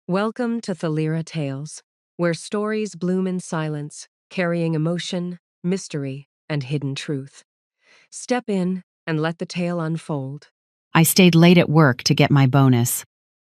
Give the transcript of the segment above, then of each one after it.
Welcome to Thalira Tales, where stories bloom in silence, carrying emotion, mystery, and hidden truth. Step in and let the tale unfold. I stayed late at work to get my bonus.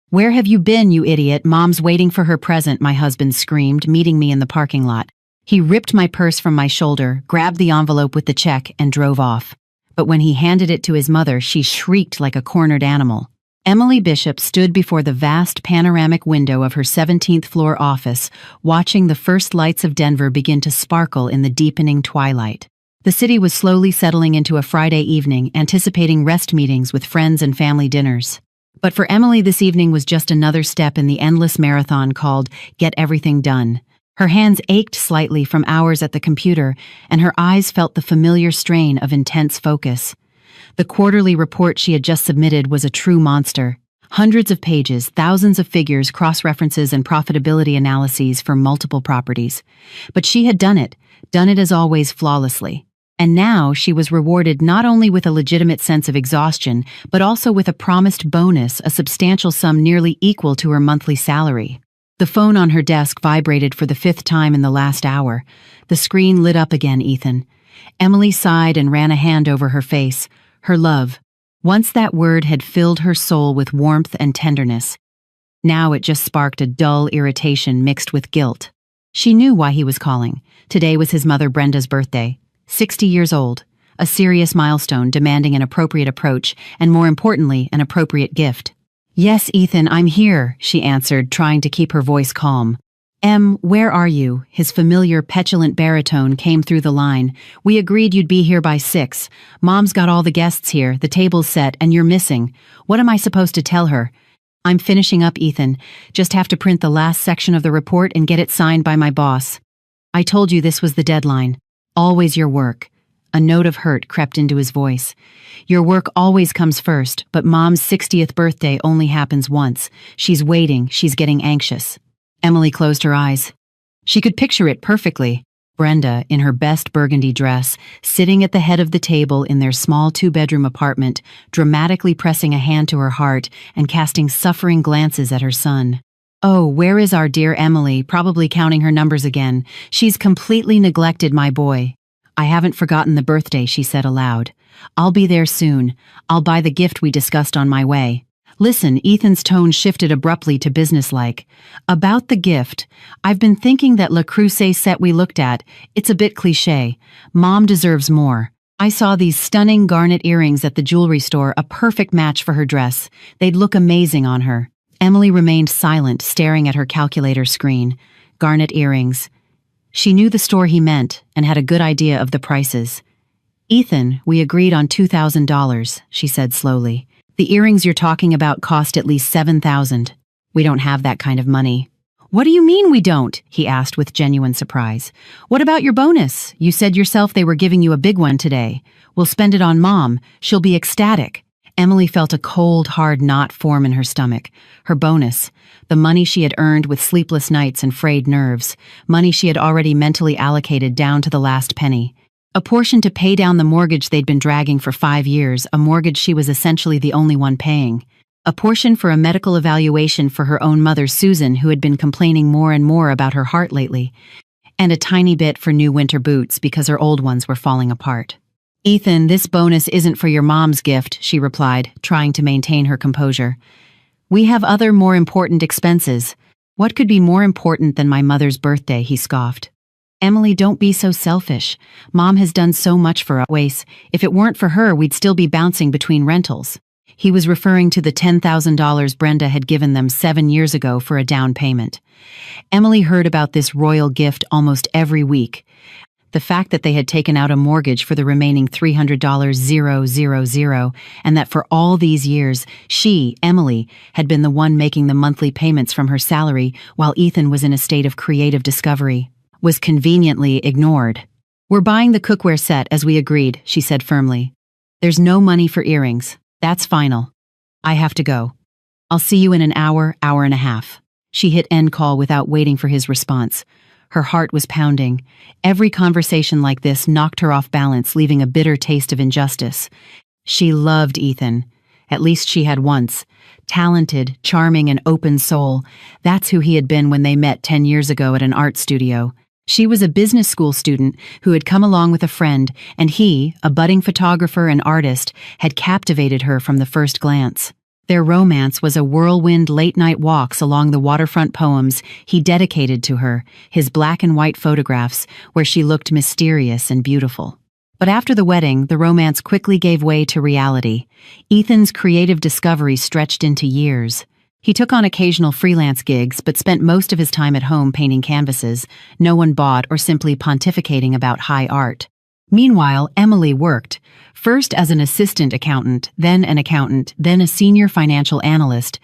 "Where have you been, you idiot? Mom's waiting for her present," my husband screamed, meeting me in the parking lot. He ripped my purse from my shoulder, grabbed the envelope with the check, and drove off. But when he handed it to his mother, she shrieked like a cornered animal. Emily Bishop stood before the vast panoramic window of her 17th floor office, watching the first lights of Denver begin to sparkle in the deepening twilight. The city was slowly settling into a Friday evening, anticipating rest meetings with friends and family dinners. But for Emily, this evening was just another step in the endless marathon called Get Everything Done. Her hands ached slightly from hours at the computer, and her eyes felt the familiar strain of intense focus. The quarterly report she had just submitted was a true monster. Hundreds of pages, thousands of figures, cross-references, and profitability analyses for multiple properties. But she had done it as always flawlessly. And now she was rewarded not only with a legitimate sense of exhaustion, but also with a promised bonus, a substantial sum nearly equal to her monthly salary. The phone on her desk vibrated for the 5th time in the last hour. The screen lit up again, Ethan. Emily sighed and ran a hand over her face. Her love. Once that word had filled her soul with warmth and tenderness. Now it just sparked a dull irritation mixed with guilt. She knew why he was calling. Today was his mother Brenda's birthday. 60 years old. A serious milestone demanding an appropriate approach, and more importantly, an appropriate gift. "Yes, Ethan, I'm here," she answered, trying to keep her voice calm. Where are you?" His familiar, petulant baritone came through the line. "We agreed you'd be here by 6. Mom's got all the guests here, the table's set, and you're missing. What am I supposed to tell her?" "I'm finishing up, Ethan. Just have to print the last section of the report and get it signed by my boss." "I told you this was the deadline. Always your work." A note of hurt crept into his voice. "Your work always comes first, but Mom's 60th birthday only happens once. She's waiting, she's getting anxious." Emily closed her eyes. She could picture it perfectly. Brenda, in her best burgundy dress, sitting at the head of the table in their small 2-bedroom apartment, dramatically pressing a hand to her heart and casting suffering glances at her son. "Oh, where is our dear Emily?" Probably counting her numbers again. "She's completely neglected my boy." "I haven't forgotten the birthday," she said aloud. "I'll be there soon. I'll buy the gift we discussed on my way." "Listen," Ethan's tone shifted abruptly to businesslike. "About the gift, I've been thinking that Le Creuset set we looked at, it's a bit cliché. Mom deserves more. I saw these stunning garnet earrings at the jewelry store, a perfect match for her dress. They'd look amazing on her." Emily remained silent, staring at her calculator screen. Garnet earrings. She knew the store he meant and had a good idea of the prices. "Ethan, we agreed on $2,000, she said slowly. "The earrings you're talking about cost at least $7,000. We don't have that kind of money." "What do you mean we don't?" he asked with genuine surprise. "What about your bonus? You said yourself they were giving you a big one today. We'll spend it on Mom. She'll be ecstatic." Emily felt a cold, hard knot form in her stomach. Her bonus. The money she had earned with sleepless nights and frayed nerves. Money she had already mentally allocated down to the last penny. A portion to pay down the mortgage they'd been dragging for 5 years, a mortgage she was essentially the only one paying. A portion for a medical evaluation for her own mother, Susan, who had been complaining more and more about her heart lately. And a tiny bit for new winter boots because her old ones were falling apart. "Ethan, this bonus isn't for your mom's gift," she replied, trying to maintain her composure. "We have other more important expenses." "What could be more important than my mother's birthday?" he scoffed. "Emily, don't be so selfish. Mom has done so much for us. If it weren't for her, we'd still be bouncing between rentals." He was referring to the $10,000 Brenda had given them 7 years ago for a down payment. Emily heard about this royal gift almost every week. The fact that they had taken out a mortgage for the remaining $300,000, and that for all these years, she, Emily, had been the one making the monthly payments from her salary while Ethan was in a state of creative discovery, was conveniently ignored. "We're buying the cookware set as we agreed," she said firmly. "There's no money for earrings. That's final. I have to go. I'll see you in an hour and a half." She hit end call without waiting for his response. Her heart was pounding. Every conversation like this knocked her off balance, leaving a bitter taste of injustice. She loved Ethan. At least she had once. Talented, charming, and open soul. That's who he had been when they met 10 years ago at an art studio. She was a business school student who had come along with a friend, and he, a budding photographer and artist, had captivated her from the first glance. Their romance was a whirlwind late-night walks along the waterfront poems he dedicated to her, his black and white photographs, where she looked mysterious and beautiful. But after the wedding, the romance quickly gave way to reality. Ethan's creative discovery stretched into years. He took on occasional freelance gigs, but spent most of his time at home painting canvases no one bought or simply pontificating about high art. Meanwhile, Emily worked, first as an assistant accountant, then a senior financial analyst.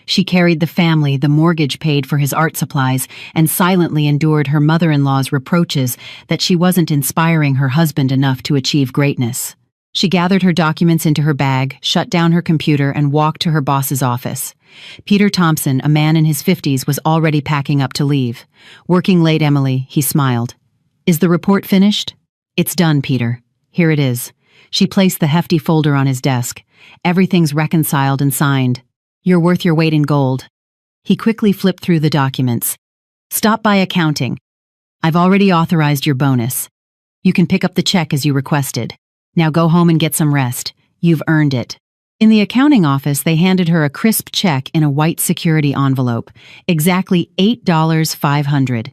She carried the family, the mortgage paid for his art supplies, and silently endured her mother-in-law's reproaches that she wasn't inspiring her husband enough to achieve greatness. She gathered her documents into her bag, shut down her computer, and walked to her boss's office. Peter Thompson, a man in his 50s, was already packing up to leave. "Working late, Emily," he smiled. "Is the report finished?" "It's done, Peter. Here it is." She placed the hefty folder on his desk. "Everything's reconciled and signed. You're worth your weight in gold." He quickly flipped through the documents. "Stop by accounting. I've already authorized your bonus. You can pick up the check as you requested. Now go home and get some rest. You've earned it." In the accounting office, they handed her a crisp check in a white security envelope, exactly $8,500.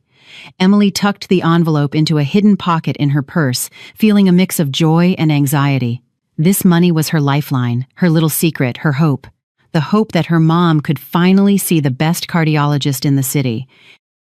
Emily tucked the envelope into a hidden pocket in her purse, feeling a mix of joy and anxiety. This money was her lifeline, her little secret, her hope. The hope that her mom could finally see the best cardiologist in the city.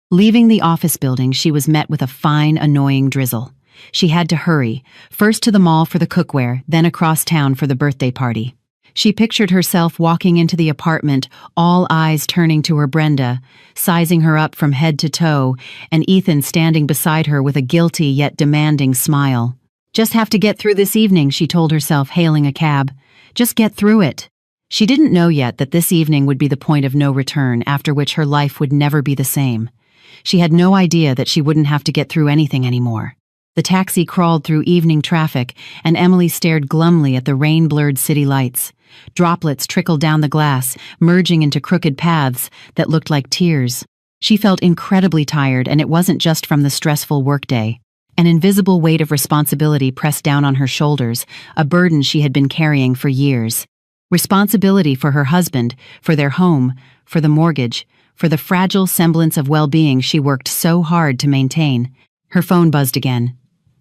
Leaving the office building, she was met with a fine, annoying drizzle. She had to hurry, first to the mall for the cookware, then across town for the birthday party. She pictured herself walking into the apartment, all eyes turning to her Brenda, sizing her up from head to toe, and Ethan standing beside her with a guilty yet demanding smile. "Just have to get through this evening," she told herself, hailing a cab. "Just get through it." She didn't know yet that this evening would be the point of no return, after which her life would never be the same. She had no idea that she wouldn't have to get through anything anymore. The taxi crawled through evening traffic, and Emily stared glumly at the rain-blurred city lights. Droplets trickled down the glass, merging into crooked paths that looked like tears. She felt incredibly tired, and it wasn't just from the stressful workday. An invisible weight of responsibility pressed down on her shoulders, a burden she had been carrying for years. Responsibility for her husband, for their home, for the mortgage, for the fragile semblance of well-being she worked so hard to maintain. Her phone buzzed again.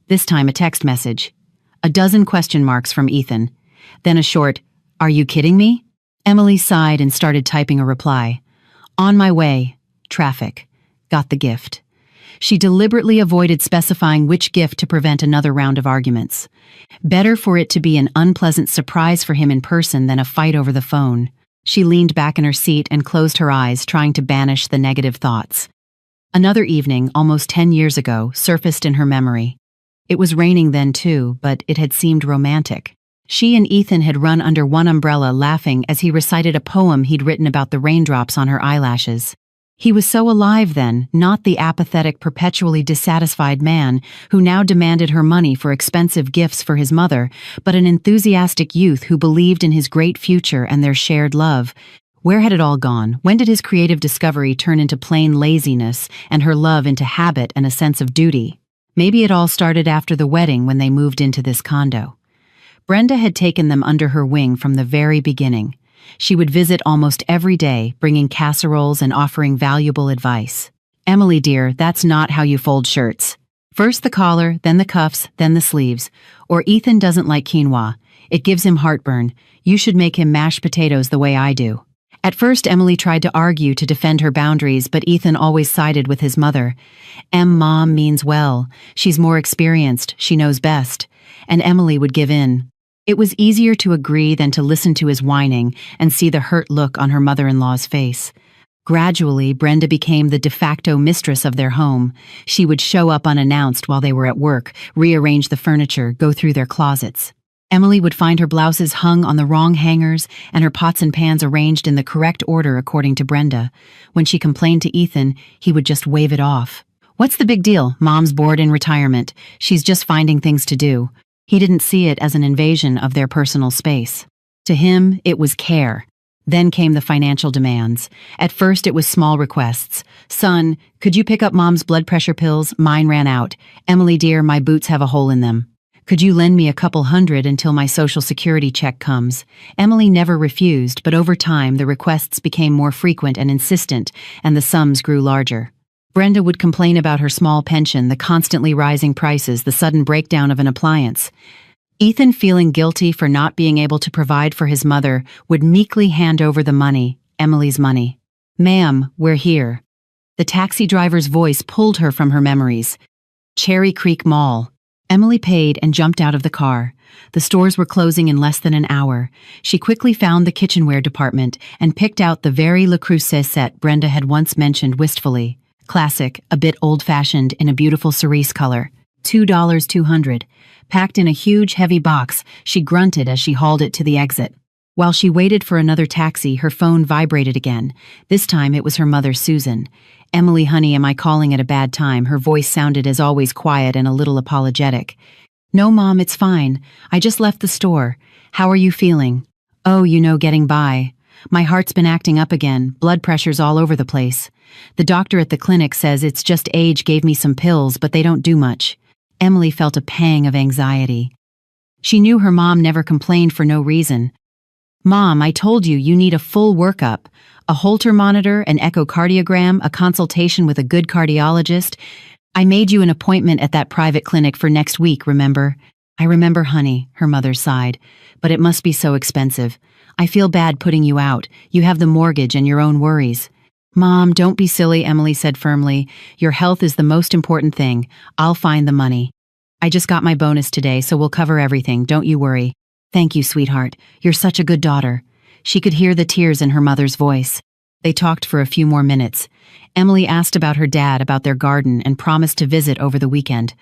This time a text message. A dozen question marks from Ethan. Then a short, "Are you kidding me?" Emily sighed and started typing a reply. "On my way. Traffic. Got the gift." She deliberately avoided specifying which gift to prevent another round of arguments. Better for it to be an unpleasant surprise for him in person than a fight over the phone. She leaned back in her seat and closed her eyes, trying to banish the negative thoughts. Another evening, almost 10 years ago, surfaced in her memory. It was raining then too, but it had seemed romantic. She and Ethan had run under one umbrella laughing as he recited a poem he'd written about the raindrops on her eyelashes. He was so alive then, not the apathetic, perpetually dissatisfied man who now demanded her money for expensive gifts for his mother, but an enthusiastic youth who believed in his great future and their shared love. Where had it all gone? When did his creative discovery turn into plain laziness and her love into habit and a sense of duty? Maybe it all started after the wedding when they moved into this condo. Brenda had taken them under her wing from the very beginning. She would visit almost every day, bringing casseroles and offering valuable advice. "Emily, dear, that's not how you fold shirts. First the collar, then the cuffs, then the sleeves. Or Ethan doesn't like quinoa. It gives him heartburn. You should make him mashed potatoes the way I do." At first, Emily tried to argue to defend her boundaries, but Ethan always sided with his mother. Mom means well. She's more experienced. She knows best." And Emily would give in. It was easier to agree than to listen to his whining and see the hurt look on her mother-in-law's face. Gradually, Brenda became the de facto mistress of their home. She would show up unannounced while they were at work, rearrange the furniture, go through their closets. Emily would find her blouses hung on the wrong hangers and her pots and pans arranged in the correct order according to Brenda. When she complained to Ethan, he would just wave it off. "What's the big deal? Mom's bored in retirement. She's just finding things to do." He didn't see it as an invasion of their personal space. To him, it was care. Then came the financial demands. At first, it was small requests. Son, could you pick up Mom's blood pressure pills? Mine ran out. Emily dear, my boots have a hole in them. Could you lend me a couple hundred until my social security check comes? Emily never refused, but over time the requests became more frequent and insistent, and the sums grew larger. Brenda would complain about her small pension, the constantly rising prices, the sudden breakdown of an appliance. Ethan, feeling guilty for not being able to provide for his mother, would meekly hand over the money, Emily's money. Ma'am, we're here. The taxi driver's voice pulled her from her memories. Cherry Creek Mall. Emily paid and jumped out of the car. The stores were closing in less than an hour. She quickly found the kitchenware department and picked out the very Le Creuset set Brenda had once mentioned wistfully. Classic, a bit old-fashioned in a beautiful cerise color. $2.200. Packed in a huge, heavy box, she grunted as she hauled it to the exit. While she waited for another taxi, her phone vibrated again. This time it was her mother, Susan. Emily, honey, am I calling at a bad time? Her voice sounded as always quiet and a little apologetic. No, Mom, it's fine. I just left the store. How are you feeling? Oh, getting by. My heart's been acting up again, blood pressure's all over the place. The doctor at the clinic says it's just age, gave me some pills, but they don't do much. Emily felt a pang of anxiety. She knew her mom never complained for no reason. Mom, I told you need a full workup. A Holter monitor, an echocardiogram, a consultation with a good cardiologist. I made you an appointment at that private clinic for next week, remember? I remember, honey, her mother sighed. But it must be so expensive. I feel bad putting you out. You have the mortgage and your own worries. Mom, don't be silly, Emily said firmly. Your health is the most important thing. I'll find the money. I just got my bonus today, so we'll cover everything, don't you worry. Thank you, sweetheart. You're such a good daughter. She could hear the tears in her mother's voice. They talked for a few more minutes. Emily asked about her dad, about their garden, and promised to visit over the weekend.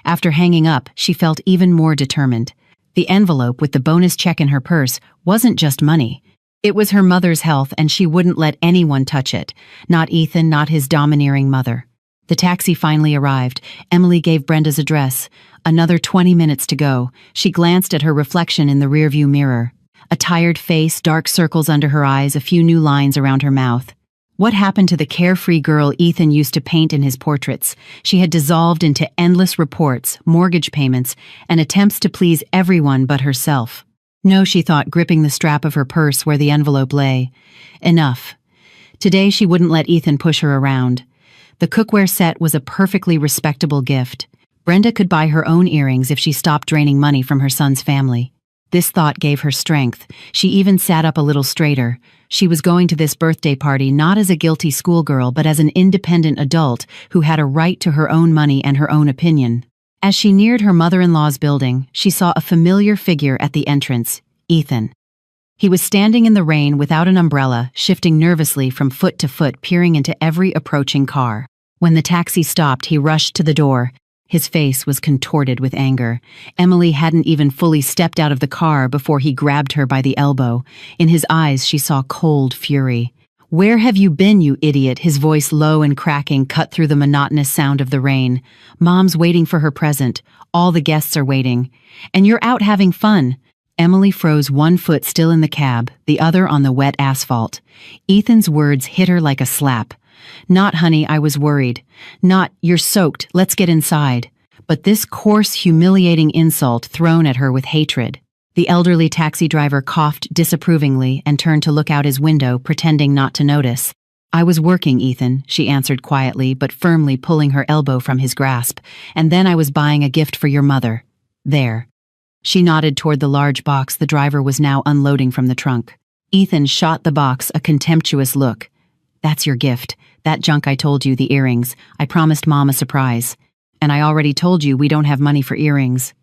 After hanging up, she felt even more determined. The envelope with the bonus check in her purse wasn't just money. It was her mother's health, and she wouldn't let anyone touch it. Not Ethan, not his domineering mother. The taxi finally arrived. Emily gave Brenda's address. Another 20 minutes to go. She glanced at her reflection in the rearview mirror. A tired face, dark circles under her eyes, a few new lines around her mouth. What happened to the carefree girl Ethan used to paint in his portraits? She had dissolved into endless reports, mortgage payments, and attempts to please everyone but herself. No, she thought, gripping the strap of her purse where the envelope lay. Enough. Today she wouldn't let Ethan push her around. The cookware set was a perfectly respectable gift. Brenda could buy her own earrings if she stopped draining money from her son's family. This thought gave her strength. She even sat up a little straighter. She was going to this birthday party not as a guilty schoolgirl, but as an independent adult who had a right to her own money and her own opinion. As she neared her mother-in-law's building, she saw a familiar figure at the entrance, Ethan. He was standing in the rain without an umbrella, shifting nervously from foot to foot, peering into every approaching car. When the taxi stopped, he rushed to the door. His face was contorted with anger. Emily hadn't even fully stepped out of the car before he grabbed her by the elbow. In his eyes, she saw cold fury. "Where have you been, you idiot?" His voice, low and cracking, cut through the monotonous sound of the rain. "Mom's waiting for her present. All the guests are waiting. And you're out having fun." Emily froze, one foot still in the cab, the other on the wet asphalt. Ethan's words hit her like a slap. Not, honey, I was worried. Not, you're soaked, let's get inside. But this coarse, humiliating insult thrown at her with hatred. The elderly taxi driver coughed disapprovingly and turned to look out his window, pretending not to notice. "I was working, Ethan," she answered quietly but firmly, pulling her elbow from his grasp. "And then I was buying a gift for your mother. There." She nodded toward the large box the driver was now unloading from the trunk. Ethan shot the box a contemptuous look. "That's your gift. That junk I told you, the earrings. I promised Mom a surprise. And I already told you we don't have money for earrings."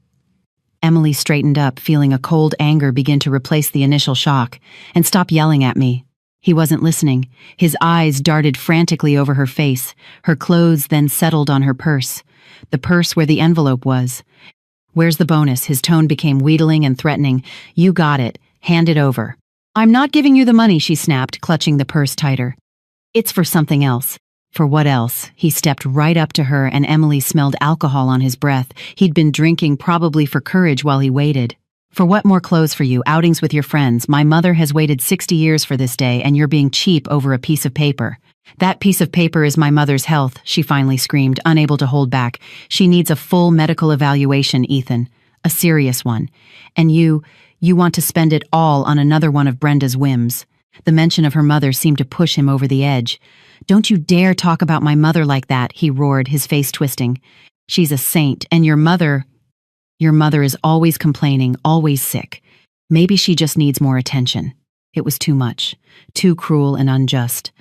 Emily straightened up, feeling a cold anger begin to replace the initial shock. "And stop yelling at me." He wasn't listening. His eyes darted frantically over her face. Her clothes then settled on her purse. The purse where the envelope was. "Where's the bonus?" His tone became wheedling and threatening. "You got it. Hand it over." "I'm not giving you the money," she snapped, clutching the purse tighter. "It's for something else." "For what else?" He stepped right up to her, and Emily smelled alcohol on his breath. He'd been drinking, probably for courage, while he waited. For what more clothes for you, outings with your friends? My mother has waited 60 years for this day, and you're being cheap over a piece of paper. That piece of paper is my mother's health, she finally screamed, unable to hold back. She needs a full medical evaluation, Ethan. A serious one. And you want to spend it all on another one of Brenda's whims. The mention of her mother seemed to push him over the edge. Don't you dare talk about my mother like that, he roared, his face twisting. She's a saint, and your mother is always complaining, always sick. Maybe she just needs more attention. It was too much, too cruel and unjust.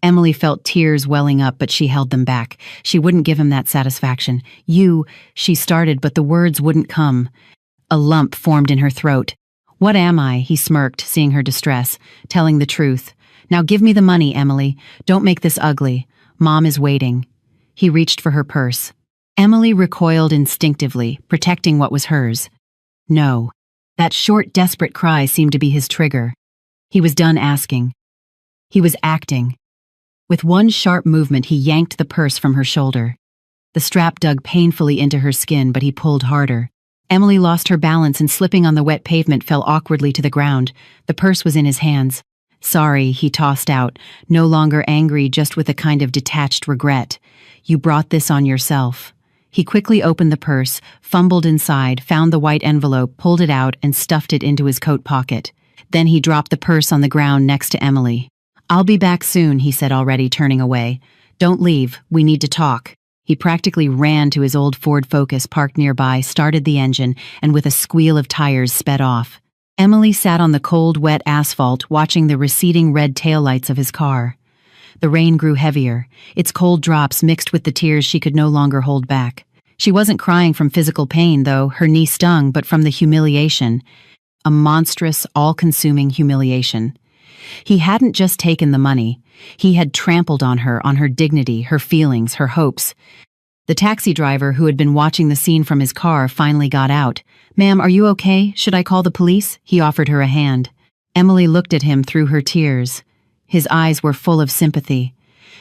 Emily felt tears welling up, but she held them back. She wouldn't give him that satisfaction. She started, but the words wouldn't come. A lump formed in her throat. What am I? He smirked, seeing her distress, telling the truth. Now give me the money, Emily. Don't make this ugly. Mom is waiting. He reached for her purse. Emily recoiled instinctively, protecting what was hers. No. That short, desperate cry seemed to be his trigger. He was done asking. He was acting. With one sharp movement, he yanked the purse from her shoulder. The strap dug painfully into her skin, but he pulled harder. Emily lost her balance and, slipping on the wet pavement, fell awkwardly to the ground. The purse was in his hands. Sorry, he tossed out, no longer angry, just with a kind of detached regret. You brought this on yourself. He quickly opened the purse, fumbled inside, found the white envelope, pulled it out, and stuffed it into his coat pocket. Then he dropped the purse on the ground next to Emily. I'll be back soon, he said, already turning away. Don't leave, we need to talk. He practically ran to his old Ford Focus parked nearby, started the engine, and with a squeal of tires sped off. Emily sat on the cold, wet asphalt, watching the receding red taillights of his car. The rain grew heavier, its cold drops mixed with the tears she could no longer hold back. She wasn't crying from physical pain, though, her knee stung, but from the humiliation. A monstrous, all-consuming humiliation. He hadn't just taken the money. He had trampled on her dignity, her feelings, her hopes. The taxi driver, who had been watching the scene from his car, finally got out. Ma'am, are you okay? Should I call the police? He offered her a hand. Emily looked at him through her tears. His eyes were full of sympathy.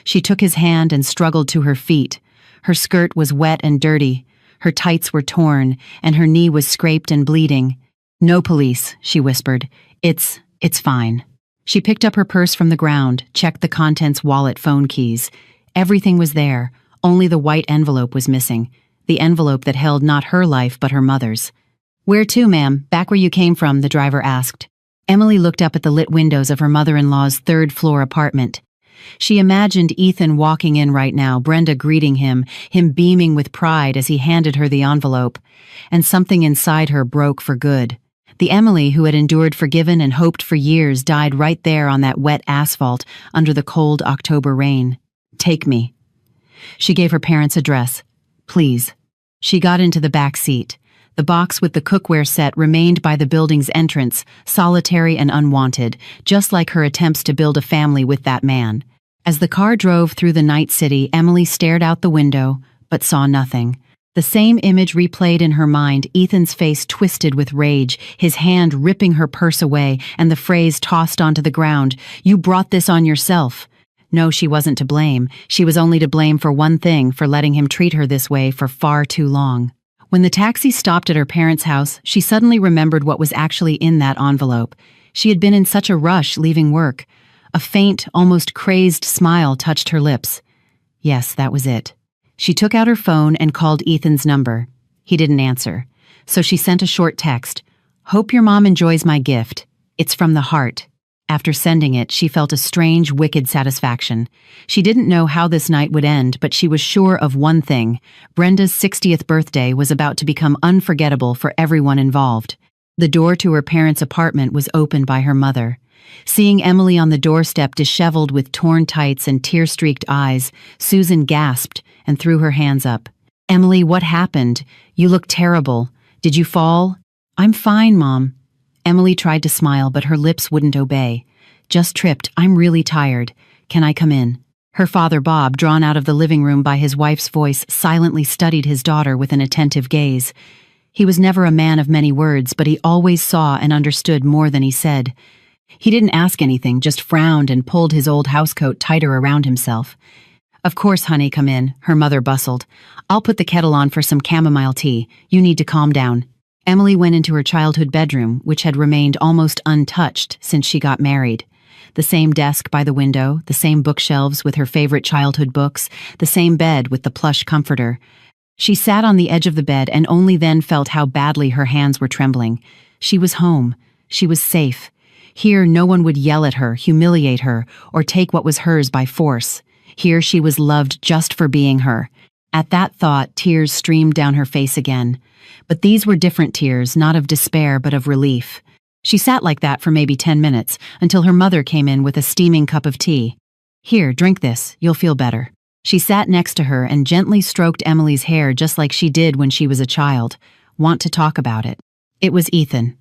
She took his hand and struggled to her feet. Her skirt was wet and dirty. Her tights were torn, and her knee was scraped and bleeding. No police, she whispered. It's fine. She picked up her purse from the ground, checked the contents, wallet, phone keys. Everything was there. Only the white envelope was missing. The envelope that held not her life, but her mother's. Where to, ma'am? Back where you came from, the driver asked. Emily looked up at the lit windows of her mother-in-law's third-floor apartment. She imagined Ethan walking in right now, Brenda greeting him beaming with pride as he handed her the envelope. And something inside her broke for good. The Emily who had endured, forgiven, and hoped for years died right there on that wet asphalt under the cold October rain. Take me. She gave her parents' address. Please. She got into the back seat. The box with the cookware set remained by the building's entrance, solitary and unwanted, just like her attempts to build a family with that man. As the car drove through the night city, Emily stared out the window, but saw nothing. The same image replayed in her mind, Ethan's face twisted with rage, his hand ripping her purse away, and the phrase tossed onto the ground, "You brought this on yourself." No, she wasn't to blame. She was only to blame for one thing, for letting him treat her this way for far too long. When the taxi stopped at her parents' house, she suddenly remembered what was actually in that envelope. She had been in such a rush leaving work. A faint, almost crazed smile touched her lips. Yes, that was it. She took out her phone and called Ethan's number. He didn't answer. So she sent a short text. Hope your mom enjoys my gift. It's from the heart. After sending it, she felt a strange, wicked satisfaction. She didn't know how this night would end, but she was sure of one thing. Brenda's 60th birthday was about to become unforgettable for everyone involved. The door to her parents' apartment was opened by her mother. Seeing Emily on the doorstep, disheveled with torn tights and tear-streaked eyes, Susan gasped and threw her hands up. Emily, what happened? You look terrible. Did you fall? I'm fine, Mom. Emily tried to smile, but her lips wouldn't obey. Just tripped. I'm really tired. Can I come in? Her father, Bob, drawn out of the living room by his wife's voice, silently studied his daughter with an attentive gaze. He was never a man of many words, but he always saw and understood more than he said. He didn't ask anything, just frowned and pulled his old housecoat tighter around himself. Of course, honey, come in, her mother bustled. I'll put the kettle on for some chamomile tea. You need to calm down. Emily went into her childhood bedroom, which had remained almost untouched since she got married. The same desk by the window, the same bookshelves with her favorite childhood books, the same bed with the plush comforter. She sat on the edge of the bed and only then felt how badly her hands were trembling. She was home. She was safe. Here no one would yell at her, humiliate her, or take what was hers by force. Here she was loved just for being her. At that thought, tears streamed down her face again. But these were different tears, not of despair but of relief. She sat like that for maybe 10 minutes, until her mother came in with a steaming cup of tea. "Here, drink this, you'll feel better." She sat next to her and gently stroked Emily's hair just like she did when she was a child. "Want to talk about it?" It was Ethan.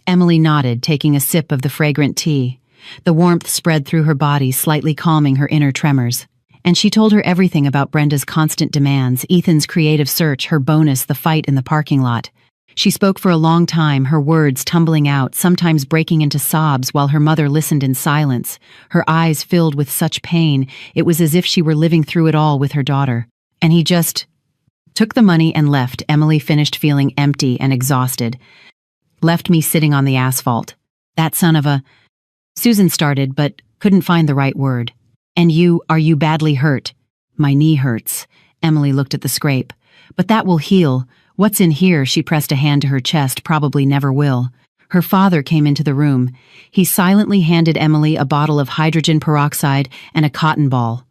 Emily nodded, taking a sip of the fragrant tea. The warmth spread through her body, slightly calming her inner tremors. And she told her everything about Brenda's constant demands, Ethan's creative search, her bonus, the fight in the parking lot. She spoke for a long time, her words tumbling out, sometimes breaking into sobs while her mother listened in silence, her eyes filled with such pain, it was as if she were living through it all with her daughter. And he just took the money and left. Emily finished feeling empty and exhausted. "Left me sitting on the asphalt. That son of a—" Susan started, but couldn't find the right word. "And are you badly hurt?" "My knee hurts." Emily looked at the scrape. "But that will heal. What's in here?" She pressed a hand to her chest. "Probably never will." Her father came into the room. He silently handed Emily a bottle of hydrogen peroxide and a cotton ball.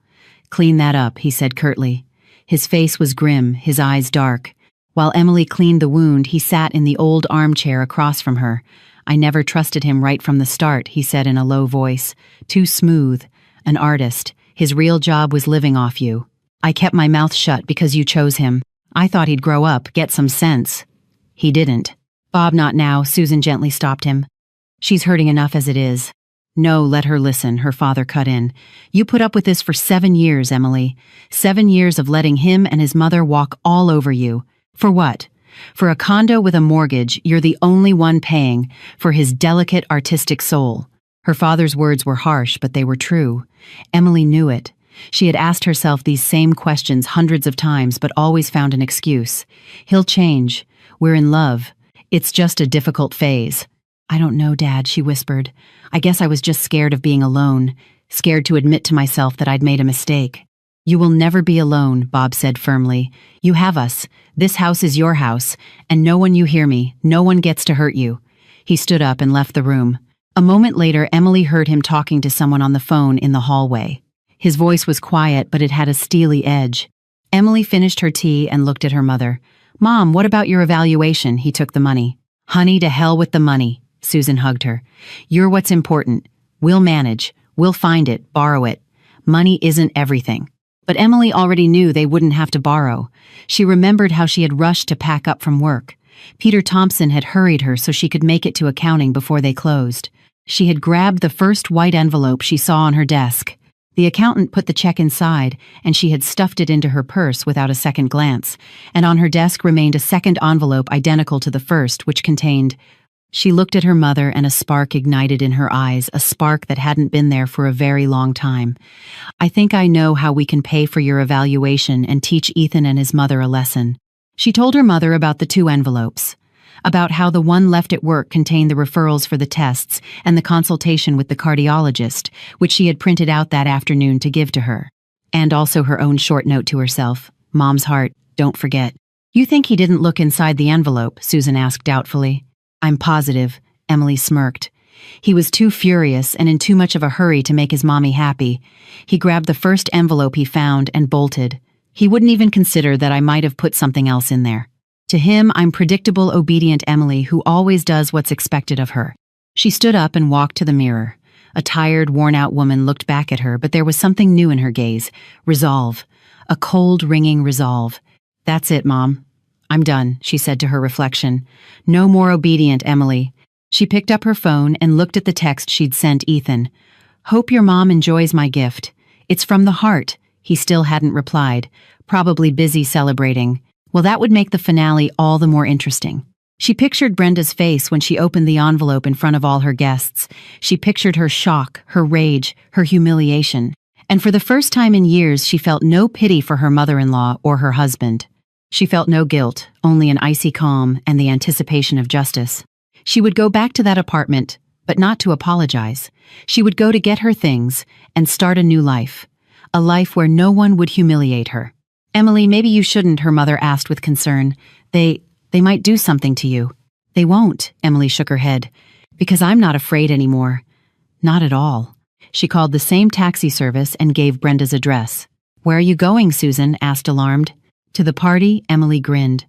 "Clean that up," he said curtly. His face was grim, his eyes dark. While Emily cleaned the wound, he sat in the old armchair across from her. "I never trusted him right from the start," he said in a low voice. "Too smooth. An artist. His real job was living off you. I kept my mouth shut because you chose him. I thought he'd grow up, get some sense. He didn't." "Bob, not now," Susan gently stopped him. "She's hurting enough as it is." "No, let her listen," her father cut in. "You put up with this for 7 years, Emily. 7 years of letting him and his mother walk all over you. For what? For a condo with a mortgage you're the only one paying, for his delicate artistic soul." Her father's words were harsh, but they were true. Emily knew it. She had asked herself these same questions hundreds of times, but always found an excuse. "He'll change. We're in love. It's just a difficult phase." "I don't know, Dad," she whispered. "I guess I was just scared of being alone, scared to admit to myself that I'd made a mistake." "You will never be alone," Bob said firmly. "You have us. This house is your house, and no one, you hear me, no one gets to hurt you." He stood up and left the room. A moment later, Emily heard him talking to someone on the phone in the hallway. His voice was quiet, but it had a steely edge. Emily finished her tea and looked at her mother. "Mom, what about your evaluation?" He took the money. "Honey, to hell with the money." Susan hugged her. "You're what's important. We'll manage. We'll find it, borrow it. Money isn't everything." But Emily already knew they wouldn't have to borrow. She remembered how she had rushed to pack up from work. Peter Thompson had hurried her so she could make it to accounting before they closed. She had grabbed the first white envelope she saw on her desk. The accountant put the check inside, and she had stuffed it into her purse without a second glance, and on her desk remained a second envelope identical to the first, which contained— She looked at her mother and a spark ignited in her eyes, a spark that hadn't been there for a very long time. "I think I know how we can pay for your evaluation and teach Ethan and his mother a lesson." She told her mother about the 2 envelopes, about how the one left at work contained the referrals for the tests and the consultation with the cardiologist, which she had printed out that afternoon to give to her. And also her own short note to herself, "Mom's heart, don't forget." "You think he didn't look inside the envelope?" Susan asked doubtfully. "I'm positive," Emily smirked. "He was too furious and in too much of a hurry to make his mommy happy. He grabbed the first envelope he found and bolted. He wouldn't even consider that I might have put something else in there. To him, I'm predictable, obedient Emily who always does what's expected of her." She stood up and walked to the mirror. A tired, worn-out woman looked back at her, but there was something new in her gaze. Resolve. A cold, ringing resolve. "That's it, Mom. I'm done," she said to her reflection. "No more obedient, Emily." She picked up her phone and looked at the text she'd sent Ethan. "Hope your mom enjoys my gift. It's from the heart." He still hadn't replied, probably busy celebrating. Well, that would make the finale all the more interesting. She pictured Brenda's face when she opened the envelope in front of all her guests. She pictured her shock, her rage, her humiliation. And for the first time in years, she felt no pity for her mother-in-law or her husband. She felt no guilt, only an icy calm and the anticipation of justice. She would go back to that apartment, but not to apologize. She would go to get her things and start a new life. A life where no one would humiliate her. "Emily, maybe you shouldn't," her mother asked with concern. They might do something to you." "They won't," Emily shook her head. "Because I'm not afraid anymore. Not at all." She called the same taxi service and gave Brenda's address. "Where are you going?" Susan asked, alarmed. "To the party," Emily grinned.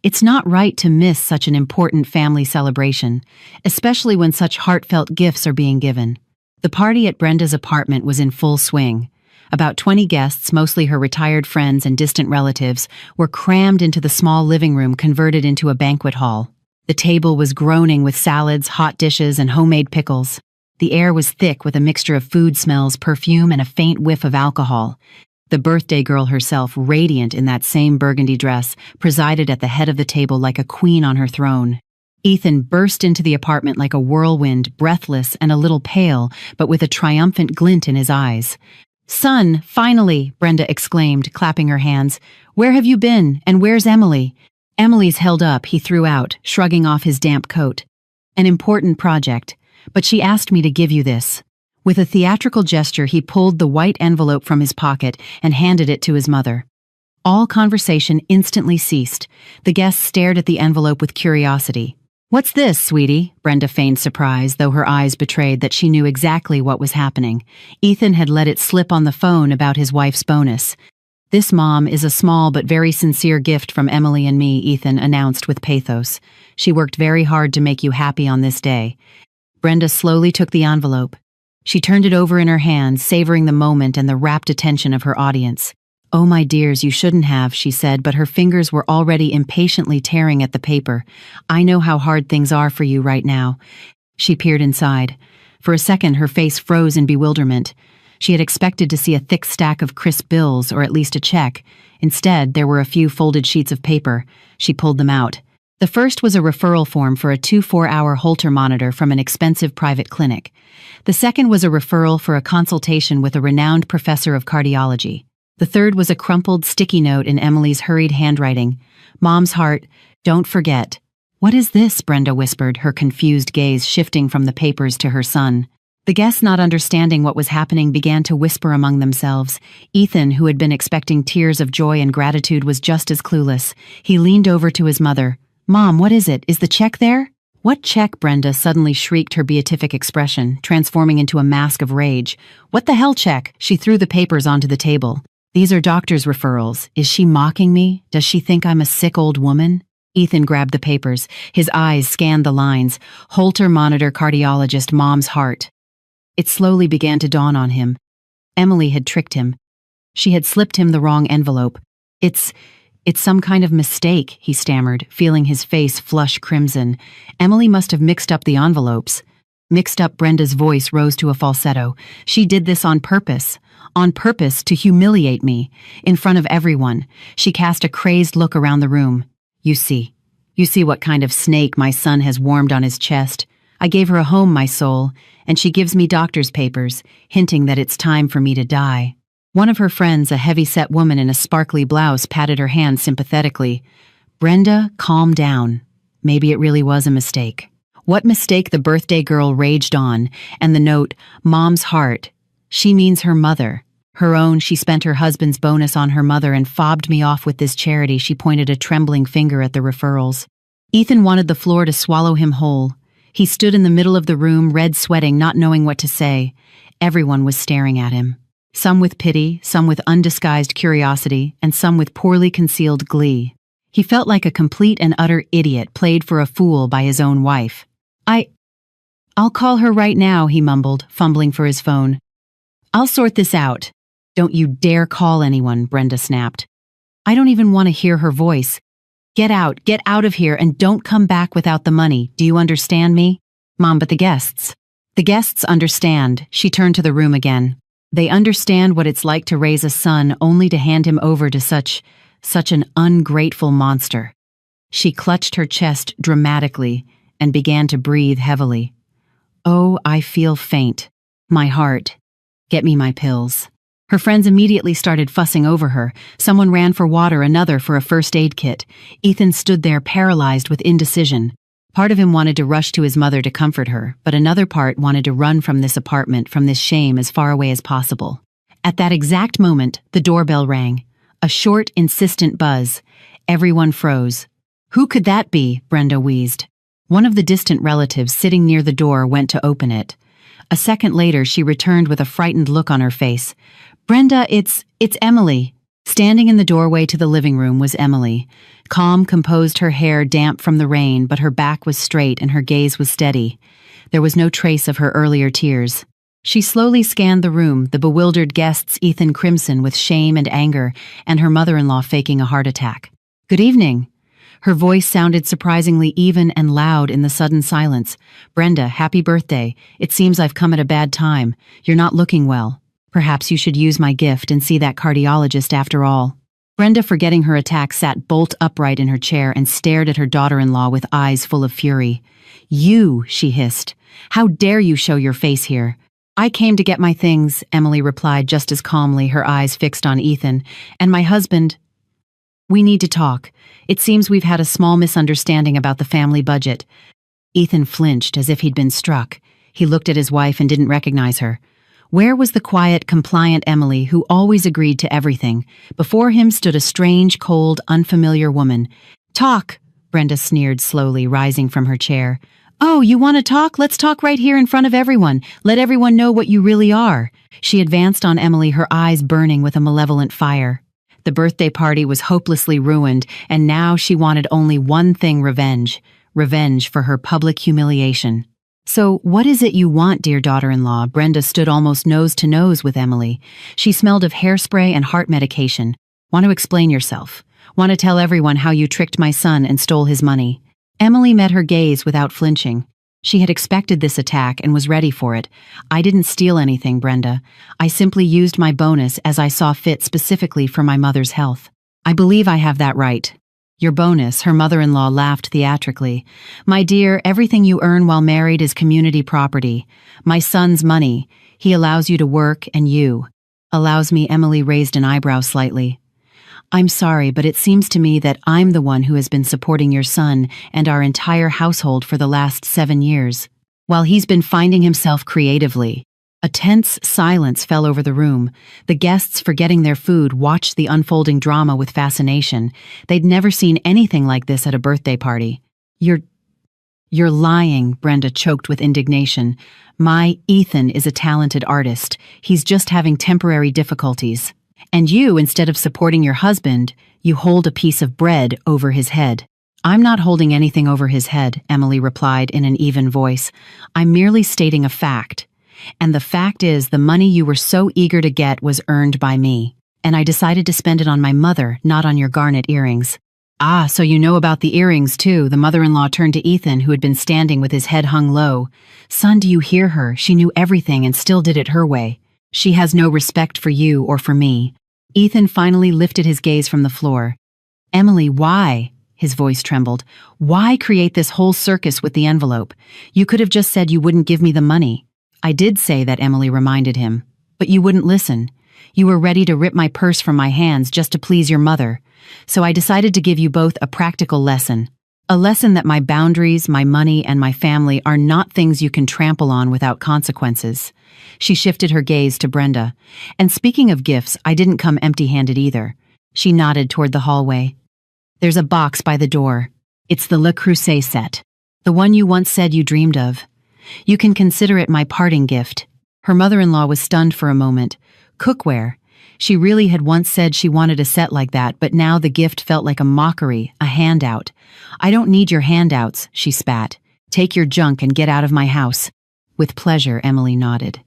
It's not right to miss such an important family celebration, especially when such heartfelt gifts are being given. The party at Brenda's apartment was in full swing. About 20 guests, mostly her retired friends and distant relatives, were crammed into the small living room converted into a banquet hall. The table was groaning with salads, hot dishes, and homemade pickles. The air was thick with a mixture of food smells, perfume, and a faint whiff of alcohol. The birthday girl herself, radiant in that same burgundy dress, presided at the head of the table like a queen on her throne. Ethan burst into the apartment like a whirlwind, breathless and a little pale, but with a triumphant glint in his eyes. "Son, finally!" Brenda exclaimed, clapping her hands. "Where have you been, and where's Emily?" "Emily's held up," he threw out, shrugging off his damp coat. "An important project, but she asked me to give you this." With a theatrical gesture, he pulled the white envelope from his pocket and handed it to his mother. All conversation instantly ceased. The guests stared at the envelope with curiosity. "What's this, sweetie?" Brenda feigned surprise, though her eyes betrayed that she knew exactly what was happening. Ethan had let it slip on the phone about his wife's bonus. "This, Mom, is a small but very sincere gift from Emily and me," Ethan announced with pathos. "She worked very hard to make you happy on this day." Brenda slowly took the envelope. She turned it over in her hands, savoring the moment and the rapt attention of her audience. "Oh, my dears, you shouldn't have," she said, but her fingers were already impatiently tearing at the paper. "I know how hard things are for you right now." She peered inside. For a second, her face froze in bewilderment. She had expected to see a thick stack of crisp bills, or at least a check. Instead, there were a few folded sheets of paper. She pulled them out. The first was a referral form for a 24-hour Holter monitor from an expensive private clinic. The second was a referral for a consultation with a renowned professor of cardiology. The third was a crumpled, sticky note in Emily's hurried handwriting. "Mom's heart, don't forget." "What is this?" Brenda whispered, her confused gaze shifting from the papers to her son. The guests, not understanding what was happening, began to whisper among themselves. Ethan, who had been expecting tears of joy and gratitude, was just as clueless. He leaned over to his mother. "Mom, what is it? Is the check there?" "What check?" Brenda suddenly shrieked, her beatific expression transforming into a mask of rage. "What the hell check?" She threw the papers onto the table. "These are doctor's referrals. Is she mocking me? Does she think I'm a sick old woman?" Ethan grabbed the papers. His eyes scanned the lines. "Holter monitor, cardiologist, mom's heart." It slowly began to dawn on him. Emily had tricked him. She had slipped him the wrong envelope. It's some kind of mistake," he stammered, feeling his face flush crimson. "Emily must have mixed up the envelopes." Mixed up, Brenda's voice rose to a falsetto. "She did this on purpose. On purpose to humiliate me. In front of everyone." She cast a crazed look around the room. You see what kind of snake my son has warmed on his chest. I gave her a home, my soul, and she gives me doctor's papers, hinting that it's time for me to die." One of her friends, a heavy-set woman in a sparkly blouse, patted her hand sympathetically. "Brenda, calm down. Maybe it really was a mistake." What mistake? The birthday girl raged on, and the note, "Mom's heart." She means her mother. Her own. She spent her husband's bonus on her mother and fobbed me off with this charity. She pointed a trembling finger at the referrals. Ethan wanted the floor to swallow him whole. He stood in the middle of the room, red sweating, not knowing what to say. Everyone was staring at him. Some with pity, some with undisguised curiosity, and some with poorly concealed glee. He felt like a complete and utter idiot played for a fool by his own wife. I'll call her right now," he mumbled, fumbling for his phone. "I'll sort this out." "Don't you dare call anyone," Brenda snapped. "I don't even want to hear her voice. Get out of here, and don't come back without the money. Do you understand me?" "Mom, but the guests." "The guests understand." She turned to the room again. "They understand what it's like to raise a son only to hand him over to such an ungrateful monster." She clutched her chest dramatically and began to breathe heavily. "Oh, I feel faint. My heart. Get me my pills." Her friends immediately started fussing over her. Someone ran for water, another for a first aid kit. Ethan stood there paralyzed with indecision. Part of him wanted to rush to his mother to comfort her, but another part wanted to run from this apartment, from this shame, as far away as possible. At that exact moment, the doorbell rang. A short, insistent buzz. Everyone froze. "Who could that be?" Brenda wheezed. One of the distant relatives sitting near the door went to open it. A second later, she returned with a frightened look on her face. "Brenda, it's Emily." Standing in the doorway to the living room was Emily. Calm, composed, her hair damp from the rain, but her back was straight and her gaze was steady. There was no trace of her earlier tears. She slowly scanned the room, the bewildered guests, Ethan crimson with shame and anger, and her mother-in-law faking a heart attack. "Good evening." Her voice sounded surprisingly even and loud in the sudden silence. "Brenda, happy birthday. It seems I've come at a bad time. You're not looking well. Perhaps you should use my gift and see that cardiologist after all." Brenda, forgetting her attack, sat bolt upright in her chair and stared at her daughter-in-law with eyes full of fury. "You," she hissed. "How dare you show your face here?" "I came to get my things," Emily replied just as calmly, her eyes fixed on Ethan. "And my husband. We need to talk. It seems we've had a small misunderstanding about the family budget." Ethan flinched as if he'd been struck. He looked at his wife and didn't recognize her. Where was the quiet, compliant Emily who always agreed to everything? Before him stood a strange, cold, unfamiliar woman. "Talk," Brenda sneered slowly, rising from her chair. "Oh, you want to talk? Let's talk right here in front of everyone. Let everyone know what you really are." She advanced on Emily, her eyes burning with a malevolent fire. The birthday party was hopelessly ruined, and now she wanted only one thing: revenge. Revenge for her public humiliation. "So, what is it you want, dear daughter-in-law?" Brenda stood almost nose to nose with Emily. She smelled of hairspray and heart medication. "Want to explain yourself? Want to tell everyone how you tricked my son and stole his money?" Emily met her gaze without flinching. She had expected this attack and was ready for it. "I didn't steal anything, Brenda. I simply used my bonus as I saw fit, specifically for my mother's health. I believe I have that right." "Your bonus," her mother-in-law laughed theatrically. "My dear, everything you earn while married is community property. My son's money. He allows you to work, and you." "Allows me?" Emily raised an eyebrow slightly. "I'm sorry, but it seems to me that I'm the one who has been supporting your son and our entire household for the last 7 years, while he's been finding himself creatively." A tense silence fell over the room. The guests, forgetting their food, watched the unfolding drama with fascination. They'd never seen anything like this at a birthday party. You're lying," Brenda choked with indignation. "My Ethan is a talented artist. He's just having temporary difficulties. And you, instead of supporting your husband, you hold a piece of bread over his head." "I'm not holding anything over his head," Emily replied in an even voice. "I'm merely stating a fact. And the fact is, the money you were so eager to get was earned by me. And I decided to spend it on my mother, not on your garnet earrings." "Ah, so you know about the earrings, too." The mother-in-law turned to Ethan, who had been standing with his head hung low. "Son, do you hear her? She knew everything and still did it her way. She has no respect for you or for me." Ethan finally lifted his gaze from the floor. "Emily, why?" His voice trembled. "Why create this whole circus with the envelope? You could have just said you wouldn't give me the money." "I did say that," Emily reminded him. "But you wouldn't listen. You were ready to rip my purse from my hands just to please your mother. So I decided to give you both a practical lesson. A lesson that my boundaries, my money, and my family are not things you can trample on without consequences." She shifted her gaze to Brenda. "And speaking of gifts, I didn't come empty-handed either." She nodded toward the hallway. "There's a box by the door. It's the Le Creuset set. The one you once said you dreamed of. You can consider it my parting gift." Her mother-in-law was stunned for a moment. Cookware. She really had once said she wanted a set like that, but now the gift felt like a mockery, a handout. "I don't need your handouts," she spat. "Take your junk and get out of my house." "With pleasure," Emily nodded.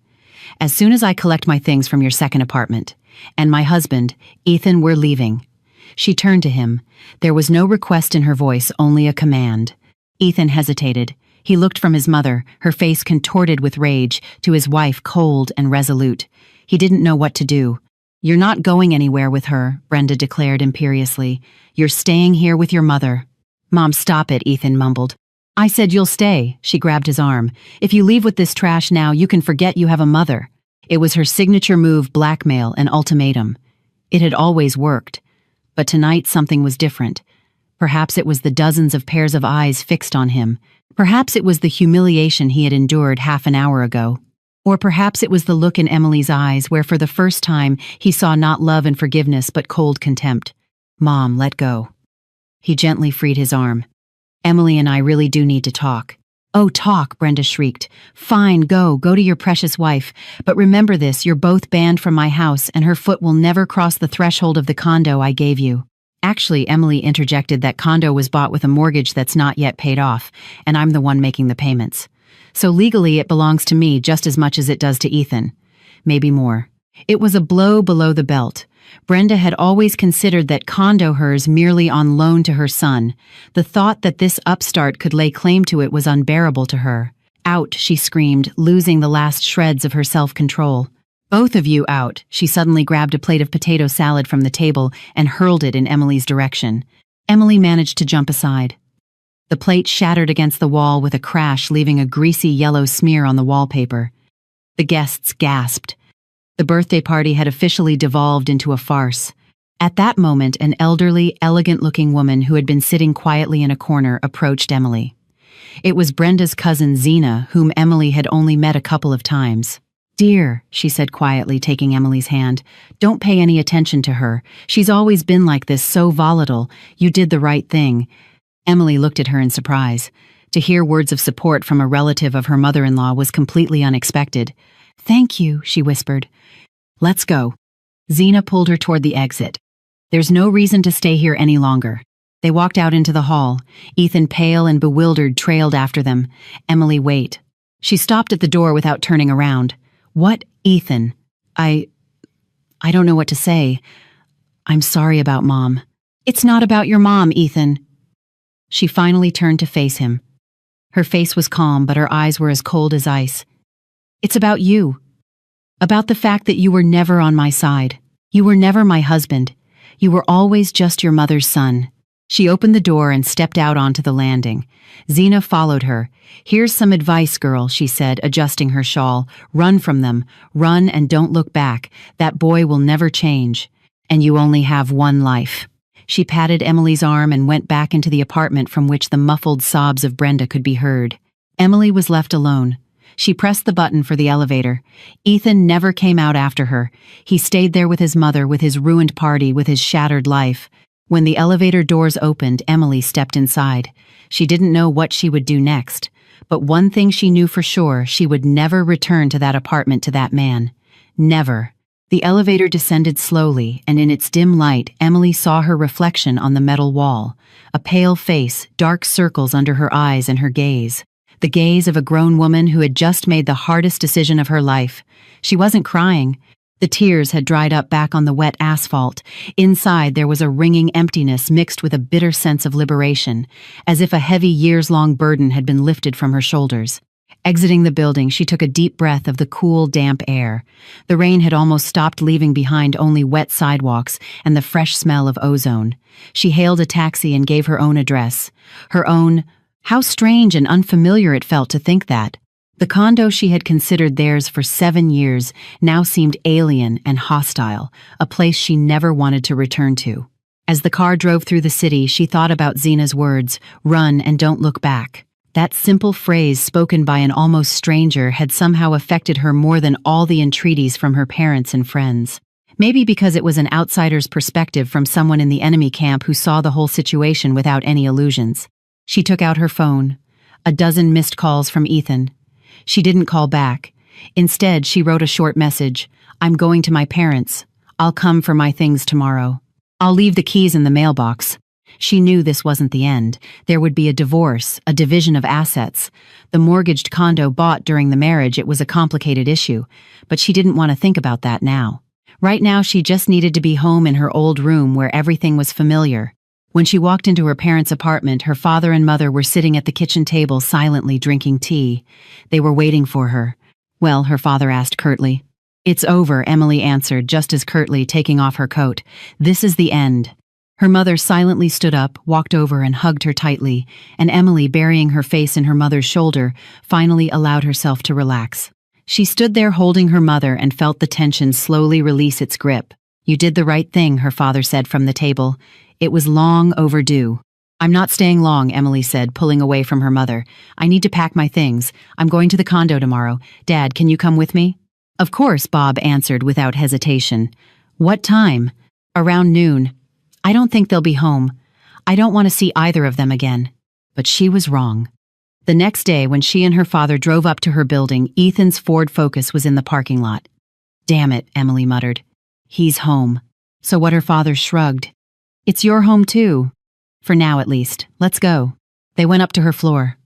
"As soon as I collect my things from your second apartment. And my husband, Ethan, we're leaving." She turned to him. There was no request in her voice, only a command. Ethan hesitated. He looked from his mother, her face contorted with rage, to his wife, cold and resolute. He didn't know what to do. "You're not going anywhere with her," Brenda declared imperiously. "You're staying here with your mother." "Mom, stop it," Ethan mumbled. "I said you'll stay." She grabbed his arm. "If you leave with this trash now, you can forget you have a mother." It was her signature move: blackmail and ultimatum. It had always worked. But tonight something was different. Perhaps it was the dozens of pairs of eyes fixed on him. Perhaps it was the humiliation he had endured half an hour ago. Or perhaps it was the look in Emily's eyes where for the first time he saw not love and forgiveness but cold contempt. "Mom, let go." He gently freed his arm. "Emily and I really do need to talk." "Oh, talk," Brenda shrieked. "Fine, go to your precious wife. But remember this, you're both banned from my house and her foot will never cross the threshold of the condo I gave you." Actually, Emily interjected, that condo was bought with a mortgage that's not yet paid off, and I'm the one making the payments. So legally it belongs to me just as much as it does to Ethan. Maybe more. It was a blow below the belt. Brenda had always considered that condo hers merely on loan to her son. The thought that this upstart could lay claim to it was unbearable to her. "Out," she screamed, losing the last shreds of her self-control. "Both of you out." She suddenly grabbed a plate of potato salad from the table and hurled it in Emily's direction. Emily managed to jump aside. The plate shattered against the wall with a crash, leaving a greasy yellow smear on the wallpaper. The guests gasped. The birthday party had officially devolved into a farce. At that moment, an elderly, elegant-looking woman who had been sitting quietly in a corner approached Emily. It was Brenda's cousin Zena, whom Emily had only met a couple of times. "Dear," she said quietly, taking Emily's hand, "don't pay any attention to her. She's always been like this, so volatile. You did the right thing." Emily looked at her in surprise. To hear words of support from a relative of her mother-in-law was completely unexpected. "Thank you," she whispered. "Let's go." Zena pulled her toward the exit. "There's no reason to stay here any longer." They walked out into the hall. Ethan, pale and bewildered, trailed after them. "Emily, wait." She stopped at the door without turning around. "What, Ethan?" I don't know what to say. "I'm sorry about Mom." "It's not about your mom, Ethan." She finally turned to face him. Her face was calm, but her eyes were as cold as ice. "It's about you. About the fact that you were never on my side. You were never my husband. You were always just your mother's son." She opened the door and stepped out onto the landing. Zena followed her. "Here's some advice, girl," she said, adjusting her shawl. "Run from them. Run and don't look back. That boy will never change. And you only have one life." She patted Emily's arm and went back into the apartment from which the muffled sobs of Brenda could be heard. Emily was left alone. She pressed the button for the elevator. Ethan never came out after her. He stayed there with his mother, with his ruined party, with his shattered life. When the elevator doors opened, Emily stepped inside. She didn't know what she would do next. But one thing she knew for sure: she would never return to that apartment, to that man. Never. The elevator descended slowly, and in its dim light, Emily saw her reflection on the metal wall. A pale face, dark circles under her eyes and her gaze. The gaze of a grown woman who had just made the hardest decision of her life. She wasn't crying. The tears had dried up back on the wet asphalt. Inside there was a ringing emptiness mixed with a bitter sense of liberation, as if a heavy years-long burden had been lifted from her shoulders. Exiting the building, she took a deep breath of the cool, damp air. The rain had almost stopped, leaving behind only wet sidewalks and the fresh smell of ozone. She hailed a taxi and gave her own address. Her own. How strange and unfamiliar it felt to think that. The condo she had considered theirs for 7 years now seemed alien and hostile, a place she never wanted to return to. As the car drove through the city, she thought about Zena's words, "Run and don't look back." That simple phrase, spoken by an almost stranger, had somehow affected her more than all the entreaties from her parents and friends. Maybe because it was an outsider's perspective from someone in the enemy camp who saw the whole situation without any illusions. She took out her phone. A dozen missed calls from Ethan. She didn't call back. Instead, she wrote a short message. "I'm going to my parents. I'll come for my things tomorrow. I'll leave the keys in the mailbox." She knew this wasn't the end. There would be a divorce, a division of assets. The mortgaged condo bought during the marriage, it was a complicated issue, but she didn't want to think about that now. Right now, she just needed to be home in her old room where everything was familiar. When she walked into her parents' apartment, her father and mother were sitting at the kitchen table silently drinking tea. They were waiting for her. "Well," her father asked curtly. "It's over," Emily answered just as curtly, taking off her coat. "This is the end." Her mother silently stood up, walked over and hugged her tightly, and Emily, burying her face in her mother's shoulder, finally allowed herself to relax. She stood there holding her mother and felt the tension slowly release its grip. "You did the right thing," her father said from the table. "It was long overdue." "I'm not staying long," Emily said, pulling away from her mother. "I need to pack my things. I'm going to the condo tomorrow. Dad, can you come with me?" "Of course," Bob answered without hesitation. "What time?" "Around noon. I don't think they'll be home. I don't want to see either of them again." But she was wrong. The next day, when she and her father drove up to her building, Ethan's Ford Focus was in the parking lot. "Damn it," Emily muttered. "He's home." So what, her father shrugged. "It's your home too. For now, at least. Let's go." They went up to her floor.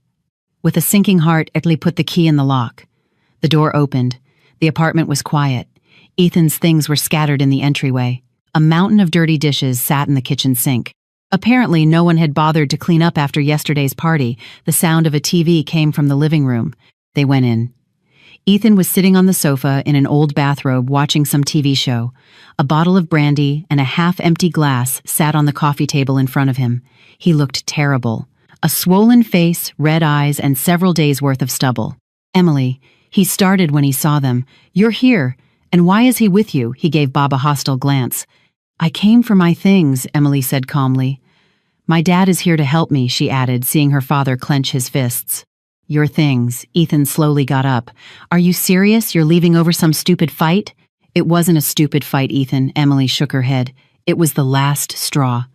With a sinking heart, Emily put the key in the lock. The door opened. The apartment was quiet. Ethan's things were scattered in the entryway. A mountain of dirty dishes sat in the kitchen sink. Apparently, no one had bothered to clean up after yesterday's party. The sound of a TV came from the living room. They went in. Ethan was sitting on the sofa in an old bathrobe watching some TV show. A bottle of brandy and a half-empty glass sat on the coffee table in front of him. He looked terrible. A swollen face, red eyes, and several days' worth of stubble. "Emily," he started when he saw them. "You're here. And why is he with you?" He gave Bob a hostile glance. "I came for my things," Emily said calmly. "My dad is here to help me," she added, seeing her father clench his fists. "Your things." Ethan slowly got up. "Are you serious? You're leaving over some stupid fight?" "It wasn't a stupid fight, Ethan," Emily shook her head. "It was the last straw.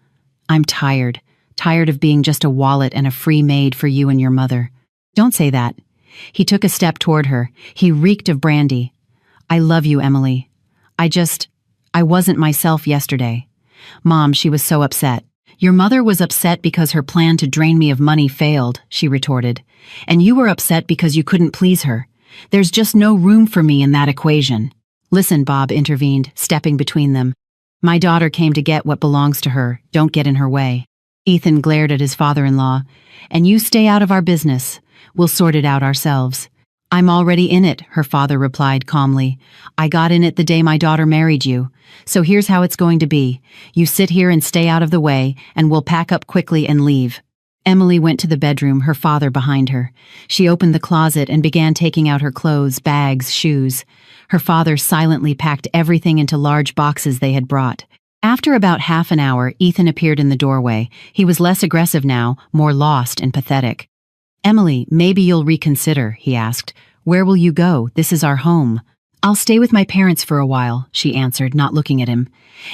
I'm tired. Tired of being just a wallet and a free maid for you and your mother." "Don't say that." He took a step toward her. He reeked of brandy. "I love you, Emily. I wasn't myself yesterday. Mom, she was so upset." "Your mother was upset because her plan to drain me of money failed," she retorted. "And you were upset because you couldn't please her. There's just no room for me in that equation." "Listen," Bob intervened, stepping between them. "My daughter came to get what belongs to her. Don't get in her way." Ethan glared at his father-in-law. "And you stay out of our business. We'll sort it out ourselves." "I'm already in it," her father replied calmly. "I got in it the day my daughter married you. So here's how it's going to be. You sit here and stay out of the way, and we'll pack up quickly and leave." Emily went to the bedroom, her father behind her. She opened the closet and began taking out her clothes, bags, shoes. Her father silently packed everything into large boxes they had brought. After about half an hour, Ethan appeared in the doorway. He was less aggressive now, more lost and pathetic. "Emily, maybe you'll reconsider," he asked. "Where will you go? This is our home." "I'll stay with my parents for a while," she answered, not looking at him.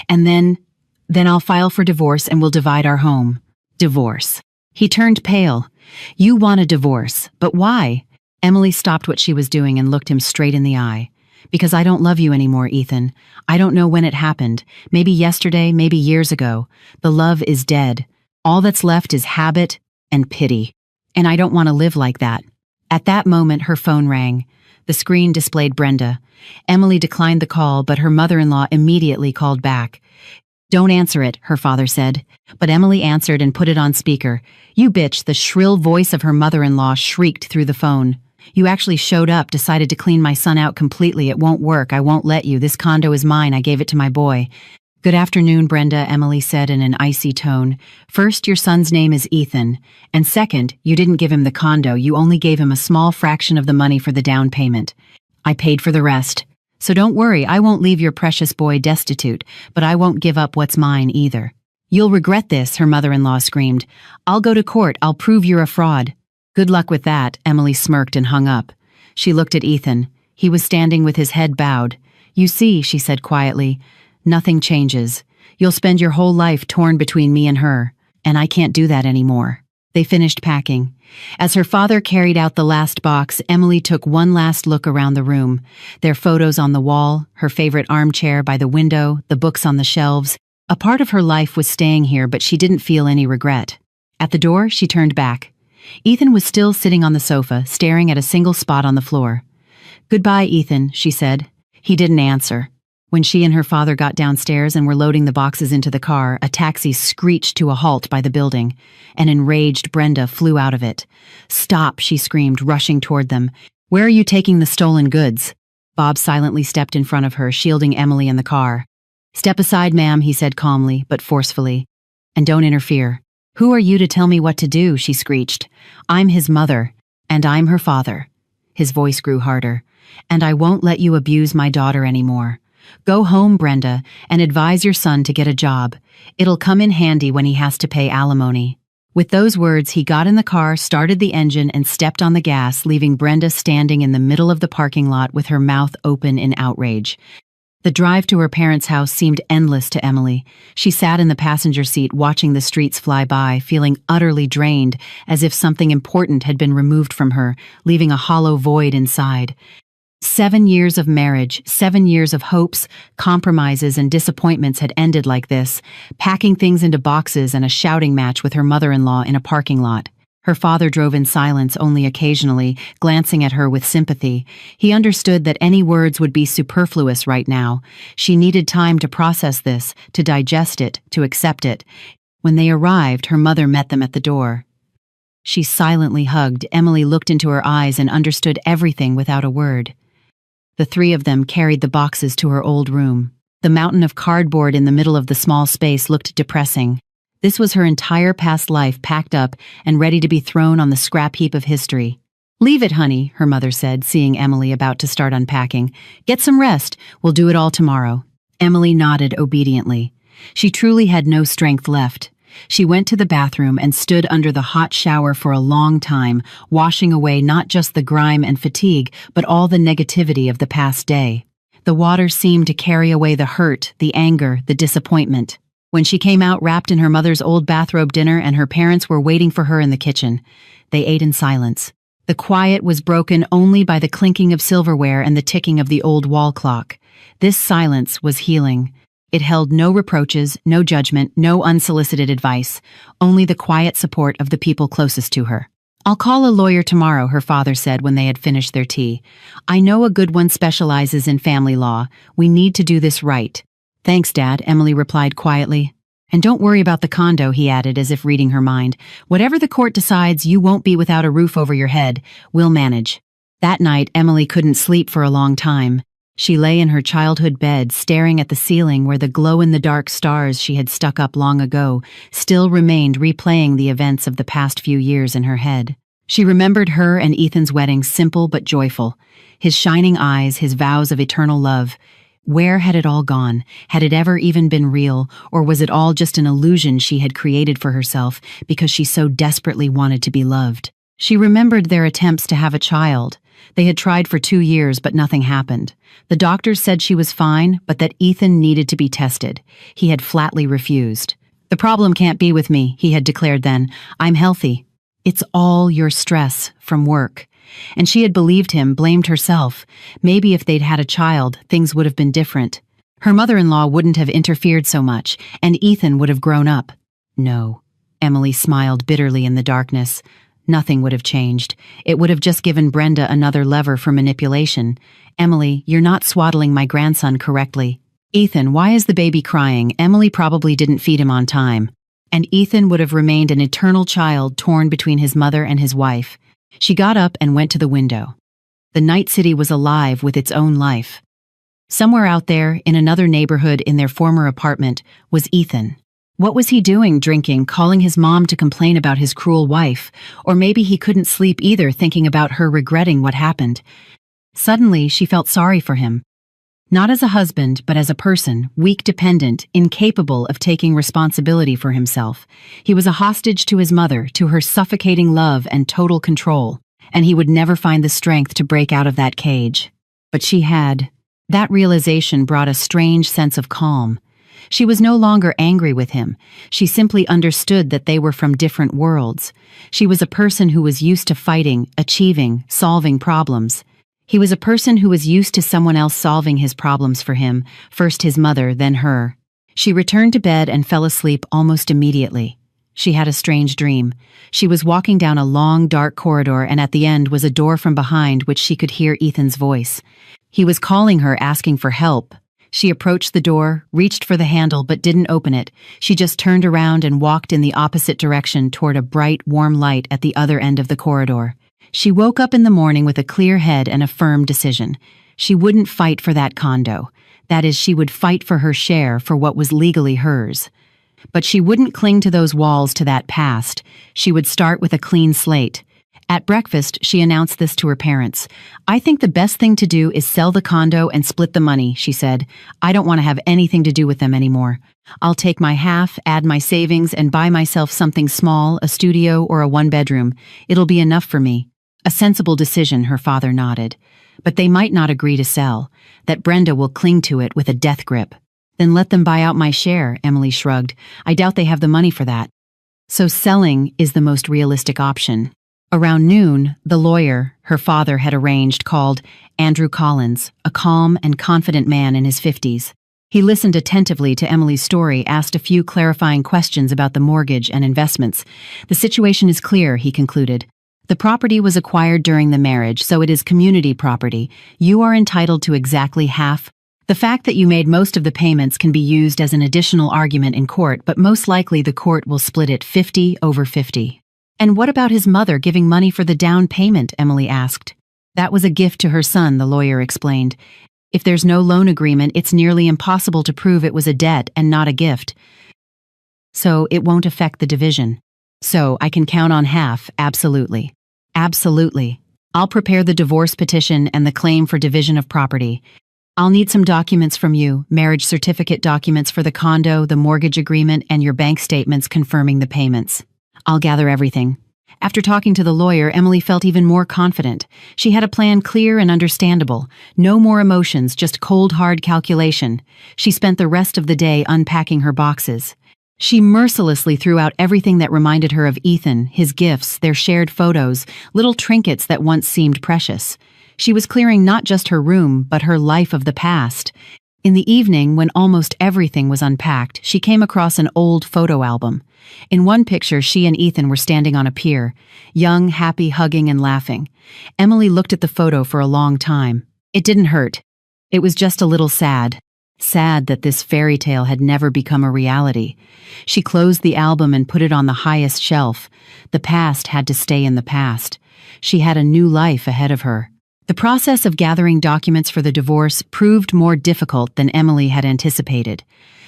"And then I'll file for divorce and we'll divide our home." "Divorce." He turned pale. "You want a divorce, but why?" Emily stopped what she was doing and looked him straight in the eye. "Because I don't love you anymore, Ethan. I don't know when it happened. Maybe yesterday, maybe years ago. The love is dead. All that's left is habit and pity. And I don't want to live like that." At that moment, her phone rang. The screen displayed Brenda. Emily declined the call, but her mother-in-law immediately called back. "Don't answer it," her father said. But Emily answered and put it on speaker. "You bitch," the shrill voice of her mother-in-law shrieked through the phone. "You actually showed up, decided to clean my son out completely. It won't work. I won't let you. This condo is mine. I gave it to my boy." "Good afternoon, Brenda," Emily said in an icy tone. "First, your son's name is Ethan. And second, you didn't give him the condo. You only gave him a small fraction of the money for the down payment. I paid for the rest. So don't worry, I won't leave your precious boy destitute, but I won't give up what's mine either." "You'll regret this," her mother-in-law screamed. "I'll go to court. I'll prove you're a fraud." "Good luck with that," Emily smirked and hung up. She looked at Ethan. He was standing with his head bowed. "You see," she said quietly, "nothing changes. You'll spend your whole life torn between me and her, and I can't do that anymore." They finished packing. As her father carried out the last box, Emily took one last look around the room. Their photos on the wall, her favorite armchair by the window, the books on the shelves. A part of her life was staying here, but she didn't feel any regret. At the door, she turned back. Ethan was still sitting on the sofa, staring at a single spot on the floor. "Goodbye, Ethan," she said. He didn't answer. When she and her father got downstairs and were loading the boxes into the car, a taxi screeched to a halt by the building. An enraged Brenda flew out of it. "Stop," she screamed, rushing toward them. "Where are you taking the stolen goods?" Bob silently stepped in front of her, shielding Emily in the car. "Step aside, ma'am," he said calmly, but forcefully. "And don't interfere." "Who are you to tell me what to do?" she screeched. "I'm his mother, and I'm her father." His voice grew harder. "And I won't let you abuse my daughter anymore. Go home, Brenda, and advise your son to get a job. It'll come in handy when he has to pay alimony." With those words, he got in the car, started the engine, and stepped on the gas, leaving Brenda standing in the middle of the parking lot with her mouth open in outrage. The drive to her parents' house seemed endless to Emily. She sat in the passenger seat watching the streets fly by, feeling utterly drained, as if something important had been removed from her, leaving a hollow void inside. 7 years of marriage, 7 years of hopes, compromises, and disappointments had ended like this, packing things into boxes and a shouting match with her mother-in-law in a parking lot. Her father drove in silence only occasionally, glancing at her with sympathy. He understood that any words would be superfluous right now. She needed time to process this, to digest it, to accept it. When they arrived, her mother met them at the door. She silently hugged. Emily looked into her eyes and understood everything without a word. The three of them carried the boxes to her old room. The mountain of cardboard in the middle of the small space looked depressing. This was her entire past life packed up and ready to be thrown on the scrap heap of history. "Leave it, honey," her mother said, seeing Emily about to start unpacking. "Get some rest. We'll do it all tomorrow." Emily nodded obediently. She truly had no strength left. She went to the bathroom and stood under the hot shower for a long time, washing away not just the grime and fatigue, but all the negativity of the past day. The water seemed to carry away the hurt, the anger, the disappointment. When she came out wrapped in her mother's old bathrobe dinner and her parents were waiting for her in the kitchen, they ate in silence. The quiet was broken only by the clinking of silverware and the ticking of the old wall clock. This silence was healing. It held no reproaches, no judgment, no unsolicited advice, only the quiet support of the people closest to her. "I'll call a lawyer tomorrow," her father said when they had finished their tea. "I know a good one specializes in family law. We need to do this right." "Thanks, Dad," Emily replied quietly. "And don't worry about the condo," he added as if reading her mind. "Whatever the court decides, you won't be without a roof over your head. We'll manage." That night, Emily couldn't sleep for a long time. She lay in her childhood bed, staring at the ceiling where the glow-in-the-dark stars she had stuck up long ago still remained, replaying the events of the past few years in her head. She remembered her and Ethan's wedding, simple but joyful. His shining eyes, his vows of eternal love. Where had it all gone? Had it ever even been real, or was it all just an illusion she had created for herself because she so desperately wanted to be loved? She remembered their attempts to have a child. They had tried for 2 years, but nothing happened. The doctors said she was fine, but that Ethan needed to be tested. He had flatly refused. "The problem can't be with me," he had declared then. "I'm healthy." "It's all your stress from work." And she had believed him, blamed herself. Maybe if they'd had a child, things would have been different. Her mother-in-law wouldn't have interfered so much, and Ethan would have grown up. No. Emily smiled bitterly in the darkness. Nothing would have changed. It would have just given Brenda another lever for manipulation. "Emily, you're not swaddling my grandson correctly." "Ethan, why is the baby crying? Emily probably didn't feed him on time." And Ethan would have remained an eternal child torn between his mother and his wife. She got up and went to the window. The night city was alive with its own life. Somewhere out there, in another neighborhood in their former apartment, was Ethan. What was he doing, drinking, calling his mom to complain about his cruel wife? Or maybe he couldn't sleep either, thinking about her regretting what happened. Suddenly, she felt sorry for him. Not as a husband, but as a person, weak, dependent, incapable of taking responsibility for himself. He was a hostage to his mother, to her suffocating love and total control, and he would never find the strength to break out of that cage. But she had. That realization brought a strange sense of calm. She was no longer angry with him. She simply understood that they were from different worlds. She was a person who was used to fighting, achieving, solving problems. He was a person who was used to someone else solving his problems for him, first his mother, then her. She returned to bed and fell asleep almost immediately. She had a strange dream. She was walking down a long, dark corridor, and at the end was a door from behind which she could hear Ethan's voice. He was calling her, asking for help. She approached the door, reached for the handle, but didn't open it. She just turned around and walked in the opposite direction toward a bright, warm light at the other end of the corridor. She woke up in the morning with a clear head and a firm decision. She wouldn't fight for that condo. That is, she would fight for her share, for what was legally hers. But she wouldn't cling to those walls, to that past. She would start with a clean slate. At breakfast, she announced this to her parents. "I think the best thing to do is sell the condo and split the money," she said. "I don't want to have anything to do with them anymore. I'll take my half, add my savings, and buy myself something small, a studio or a one-bedroom. It'll be enough for me." A sensible decision, her father nodded. But they might not agree to sell, that Brenda will cling to it with a death grip. "Then let them buy out my share," Emily shrugged. "I doubt they have the money for that." So selling is the most realistic option. Around noon, the lawyer her father had arranged called Andrew Collins, a calm and confident man in his 50s. He listened attentively to Emily's story, asked a few clarifying questions about the mortgage and investments. "The situation is clear," he concluded. "The property was acquired during the marriage, so it is community property. You are entitled to exactly half. The fact that you made most of the payments can be used as an additional argument in court, but most likely the court will split it 50-50. "And what about his mother giving money for the down payment?" Emily asked. "That was a gift to her son," the lawyer explained. "If there's no loan agreement, it's nearly impossible to prove it was a debt and not a gift. So it won't affect the division. So I can count on half, absolutely." "Absolutely. I'll prepare the divorce petition and the claim for division of property. I'll need some documents from you, marriage certificate documents for the condo, the mortgage agreement, and your bank statements confirming the payments. I'll gather everything." After talking to the lawyer, Emily felt even more confident. She had a plan clear and understandable. No more emotions, just cold, hard calculation. She spent the rest of the day unpacking her boxes. She mercilessly threw out everything that reminded her of Ethan, his gifts, their shared photos, little trinkets that once seemed precious. She was clearing not just her room, but her life of the past. In the evening, when almost everything was unpacked, she came across an old photo album. In one picture, she and Ethan were standing on a pier, young, happy, hugging and laughing. Emily looked at the photo for a long time. It didn't hurt. It was just a little sad. Sad that this fairy tale had never become a reality. She closed the album and put it on the highest shelf. The past had to stay in the past. She had a new life ahead of her. The process of gathering documents for the divorce proved more difficult than Emily had anticipated.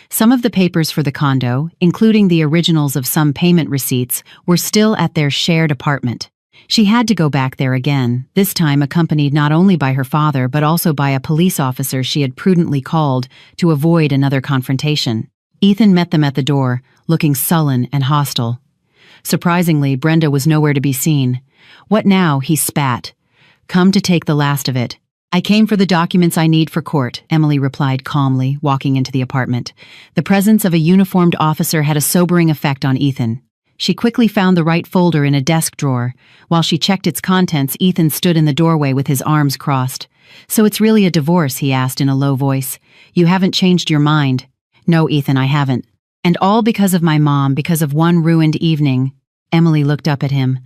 Some of the papers for the condo, including the originals of some payment receipts, were still at their shared apartment. She had to go back there again, this time accompanied not only by her father but also by a police officer she had prudently called to avoid another confrontation. Ethan met them at the door, looking sullen and hostile. Surprisingly, Brenda was nowhere to be seen. "What now?" he spat. "Come to take the last of it." "I came for the documents I need for court," Emily replied calmly, walking into the apartment. The presence of a uniformed officer had a sobering effect on Ethan. She quickly found the right folder in a desk drawer. While she checked its contents, Ethan stood in the doorway with his arms crossed. "So it's really a divorce?" he asked in a low voice. "You haven't changed your mind?" "No, Ethan, I haven't. And all because of my mom, because of one ruined evening." Emily looked up at him.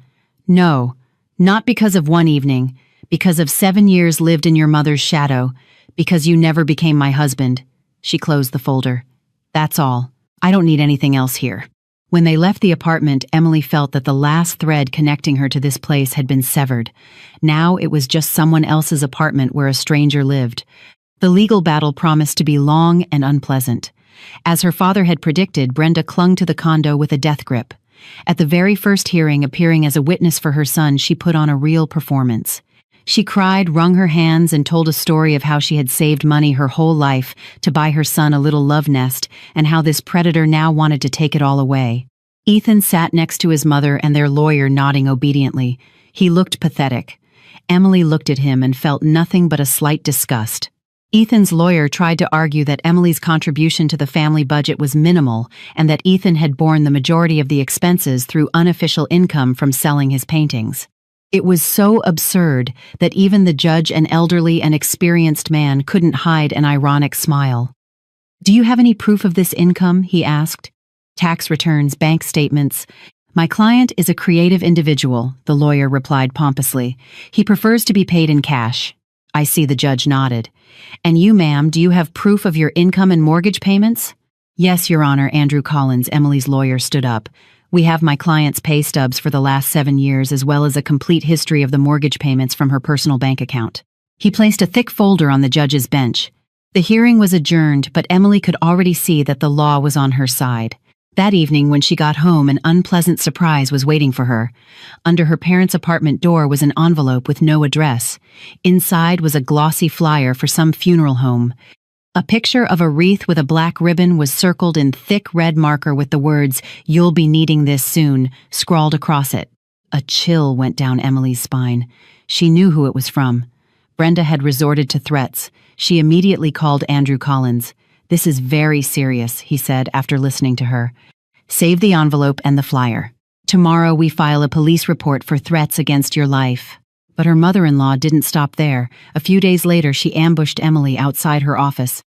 "No, not because of one evening. Because of 7 years lived in your mother's shadow. Because you never became my husband." She closed the folder. "That's all. I don't need anything else here." When they left the apartment, Emily felt that the last thread connecting her to this place had been severed. Now it was just someone else's apartment where a stranger lived. The legal battle promised to be long and unpleasant. As her father had predicted, Brenda clung to the condo with a death grip. At the very first hearing, appearing as a witness for her son, she put on a real performance. She cried, wrung her hands, and told a story of how she had saved money her whole life to buy her son a little love nest, and how this predator now wanted to take it all away. Ethan sat next to his mother and their lawyer, nodding obediently. He looked pathetic. Emily looked at him and felt nothing but a slight disgust. Ethan's lawyer tried to argue that Emily's contribution to the family budget was minimal and that Ethan had borne the majority of the expenses through unofficial income from selling his paintings. It was so absurd that even the judge, an elderly and experienced man, couldn't hide an ironic smile. "Do you have any proof of this income?" he asked. "Tax returns, bank statements." "My client is a creative individual," the lawyer replied pompously. "He prefers to be paid in cash." "I see," the judge nodded. "And you, ma'am, do you have proof of your income and mortgage payments?" "Yes, Your Honor." Andrew Collins, Emily's lawyer, stood up. "We have my client's pay stubs for the last 7 years, as well as a complete history of the mortgage payments from her personal bank account." He placed a thick folder on the judge's bench. The hearing was adjourned, but Emily could already see that the law was on her side. That evening, when she got home, an unpleasant surprise was waiting for her. Under her parents' apartment door was an envelope with no address. Inside was a glossy flyer for some funeral home. A picture of a wreath with a black ribbon was circled in thick red marker with the words, "You'll be needing this soon," scrawled across it. A chill went down Emily's spine. She knew who it was from. Brenda had resorted to threats. She immediately called Andrew Collins. "This is very serious," he said after listening to her. "Save the envelope and the flyer. Tomorrow we file a police report for threats against your life." But her mother-in-law didn't stop there. A few days later, she ambushed Emily outside her office.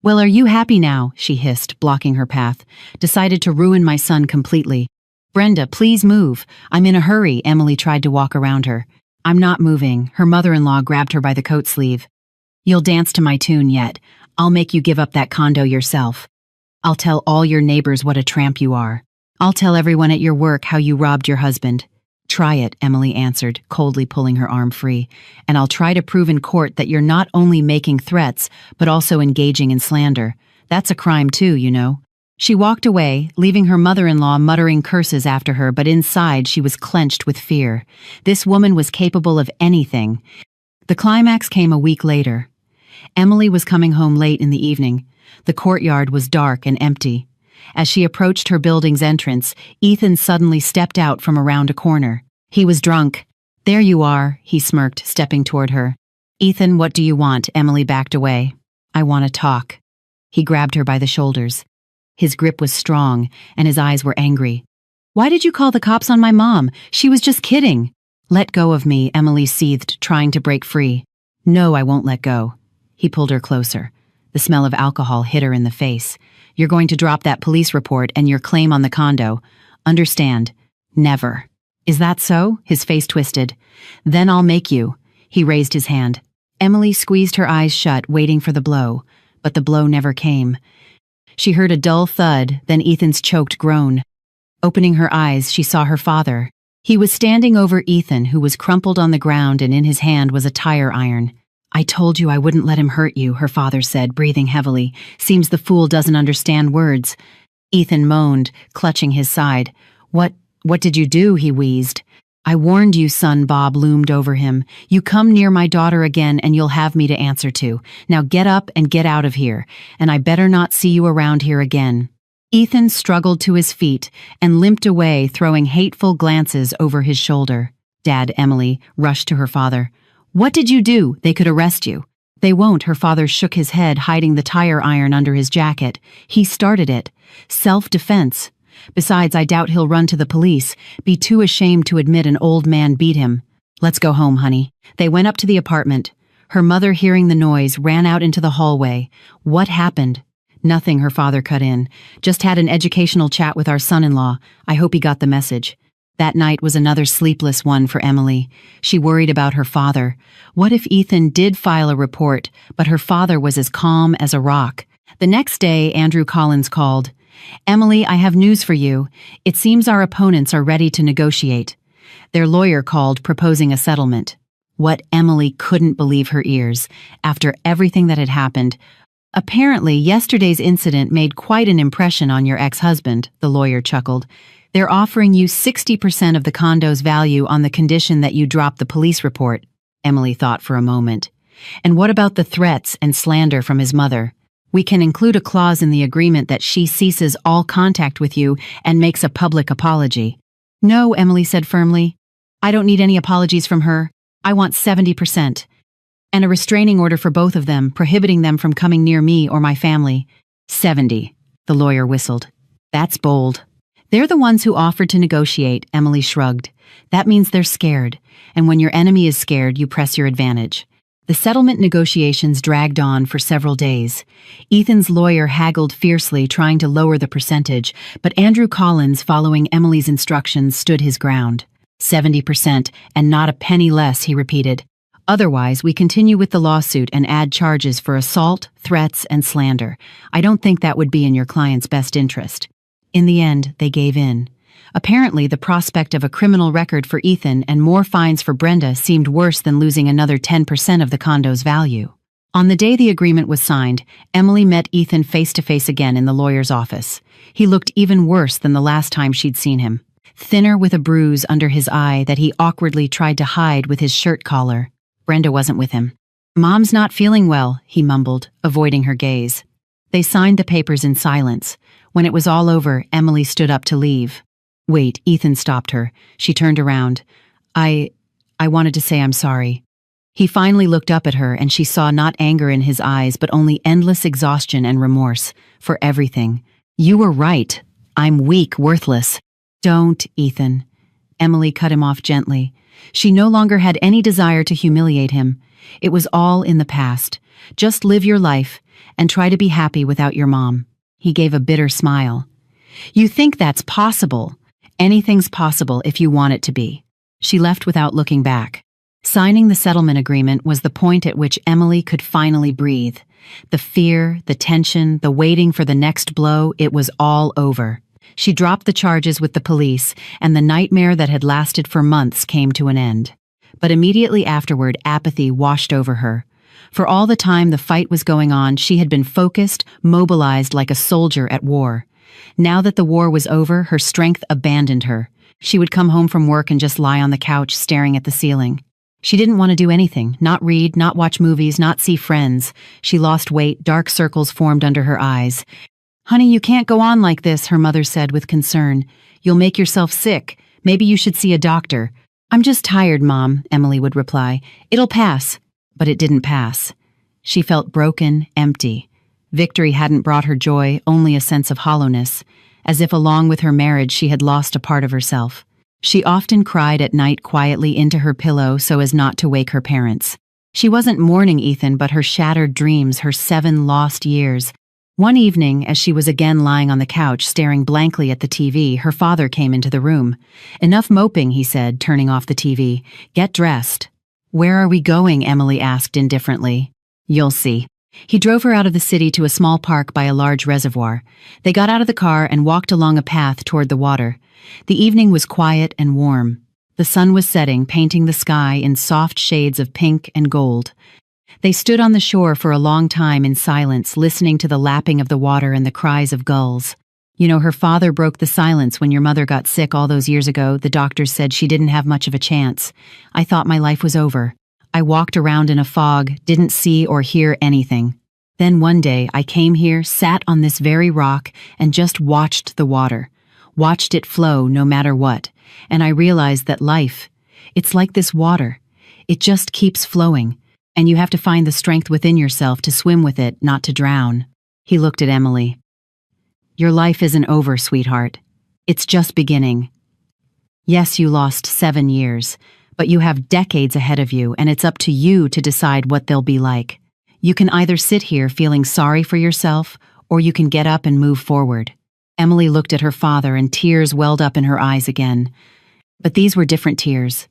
"Well, are you happy now?" she hissed, blocking her path. "Decided to ruin my son completely." "Brenda, please move. I'm in a hurry," Emily tried to walk around her. "I'm not moving." Her mother-in-law grabbed her by the coat sleeve. "You'll dance to my tune yet. I'll make you give up that condo yourself. I'll tell all your neighbors what a tramp you are. I'll tell everyone at your work how you robbed your husband." "Try it," Emily answered, coldly pulling her arm free. "And I'll try to prove in court that you're not only making threats, but also engaging in slander. That's a crime too, you know." She walked away, leaving her mother-in-law muttering curses after her, but inside she was clenched with fear. This woman was capable of anything. The climax came a week later. Emily was coming home late in the evening. The courtyard was dark and empty. As she approached her building's entrance, Ethan suddenly stepped out from around a corner. He was drunk. "There you are," he smirked, stepping toward her. "Ethan, what do you want?" Emily backed away. "I want to talk." He grabbed her by the shoulders. His grip was strong, and his eyes were angry. "Why did you call the cops on my mom? She was just kidding." "Let go of me," Emily seethed, trying to break free. "No, I won't let go." He pulled her closer. The smell of alcohol hit her in the face. "You're going to drop that police report and your claim on the condo. Understand? Never." "Is that so?" His face twisted. "Then I'll make you." He raised his hand. Emily squeezed her eyes shut, waiting for the blow. But the blow never came. She heard a dull thud, then Ethan's choked groan. Opening her eyes, she saw her father. He was standing over Ethan, who was crumpled on the ground, and in his hand was a tire iron. "I told you I wouldn't let him hurt you," her father said, breathing heavily. "Seems the fool doesn't understand words." Ethan moaned, clutching his side. What did you do?" he wheezed. "I warned you," son Bob loomed over him. "You come near my daughter again and you'll have me to answer to. Now get up and get out of here, and I better not see you around here again." Ethan struggled to his feet and limped away, throwing hateful glances over his shoulder. "Dad," Emily rushed to her father. "What did you do? They could arrest you." "They won't," her father shook his head, hiding the tire iron under his jacket. "He started it. Self-defense. Besides, I doubt he'll run to the police, be too ashamed to admit an old man beat him. Let's go home, honey." They went up to the apartment. Her mother, hearing the noise, ran out into the hallway. "What happened?" "Nothing," her father cut in. "Just had an educational chat with our son-in-law. I hope he got the message." That night was another sleepless one for Emily. She worried about her father. What if Ethan did file a report, but her father was as calm as a rock? The next day, Andrew Collins called. "Emily, I have news for you. It seems our opponents are ready to negotiate." Their lawyer called, proposing a settlement. What Emily couldn't believe her ears. After everything that had happened, "Apparently, yesterday's incident made quite an impression on your ex-husband," the lawyer chuckled. "They're offering you 60% of the condo's value on the condition that you drop the police report." Emily thought for a moment. "And what about the threats and slander from his mother?" "We can include a clause in the agreement that she ceases all contact with you and makes a public apology." "No," Emily said firmly. "I don't need any apologies from her. I want 70%. And a restraining order for both of them, prohibiting them from coming near me or my family." 70, the lawyer whistled. "That's bold." "They're the ones who offered to negotiate," Emily shrugged. "That means they're scared, and when your enemy is scared, you press your advantage." The settlement negotiations dragged on for several days. Ethan's lawyer haggled fiercely, trying to lower the percentage, but Andrew Collins, following Emily's instructions, stood his ground. 70%, and not a penny less, he repeated. "Otherwise, we continue with the lawsuit and add charges for assault, threats, and slander. I don't think that would be in your client's best interest." In the end, they gave in. Apparently, the prospect of a criminal record for Ethan and more fines for Brenda seemed worse than losing another 10% of the condo's value. On the day the agreement was signed, Emily met Ethan face to face again in the lawyer's office. He looked even worse than the last time she'd seen him, thinner with a bruise under his eye that he awkwardly tried to hide with his shirt collar. Brenda wasn't with him. "Mom's not feeling well," he mumbled, avoiding her gaze. They signed the papers in silence. When it was all over, Emily stood up to leave. "Wait," Ethan stopped her. She turned around. I wanted to say I'm sorry." He finally looked up at her, and she saw not anger in his eyes, but only endless exhaustion and remorse for everything. "You were right. I'm weak, worthless." "Don't, Ethan." Emily cut him off gently. She no longer had any desire to humiliate him. It was all in the past. Just live your life and try to be happy without your mom. He gave a bitter smile. "You think that's possible? Anything's possible if you want it to be." She left without looking back. Signing the settlement agreement was the point at which Emily could finally breathe. The fear, the tension, the waiting for the next blow, it was all over. She dropped the charges with the police, and the nightmare that had lasted for months came to an end. But immediately afterward, apathy washed over her. For all the time the fight was going on, she had been focused, mobilized like a soldier at war. Now that the war was over, her strength abandoned her. She would come home from work and just lie on the couch staring at the ceiling. She didn't want to do anything, not read, not watch movies, not see friends. She lost weight, dark circles formed under her eyes. "Honey, you can't go on like this," her mother said with concern. "You'll make yourself sick. Maybe you should see a doctor." "I'm just tired, Mom," Emily would reply. "It'll pass." But it didn't pass. She felt broken, empty. Victory hadn't brought her joy, only a sense of hollowness, as if along with her marriage she had lost a part of herself. She often cried at night quietly into her pillow so as not to wake her parents. She wasn't mourning Ethan, but her shattered dreams, her 7 lost years. One evening, as she was again lying on the couch staring blankly at the TV, her father came into the room. "Enough moping," he said, turning off the TV. "Get dressed." "Where are we going?" Emily asked indifferently. "You'll see." He drove her out of the city to a small park by a large reservoir. They got out of the car and walked along a path toward the water. The evening was quiet and warm. The sun was setting, painting the sky in soft shades of pink and gold. They stood on the shore for a long time in silence, listening to the lapping of the water and the cries of gulls. "You know, her father broke the silence when your mother got sick all those years ago. The doctors said she didn't have much of a chance. I thought my life was over. I walked around in a fog, didn't see or hear anything. Then one day I came here, sat on this very rock, and just watched the water. Watched it flow no matter what. And I realized that life, it's like this water. It just keeps flowing. And you have to find the strength within yourself to swim with it, not to drown." He looked at Emily. "Your life isn't over, sweetheart. It's just beginning. Yes, you lost 7 years, but you have decades ahead of you, and it's up to you to decide what they'll be like. You can either sit here feeling sorry for yourself, or you can get up and move forward." Emily looked at her father, and tears welled up in her eyes again. But these were different tears.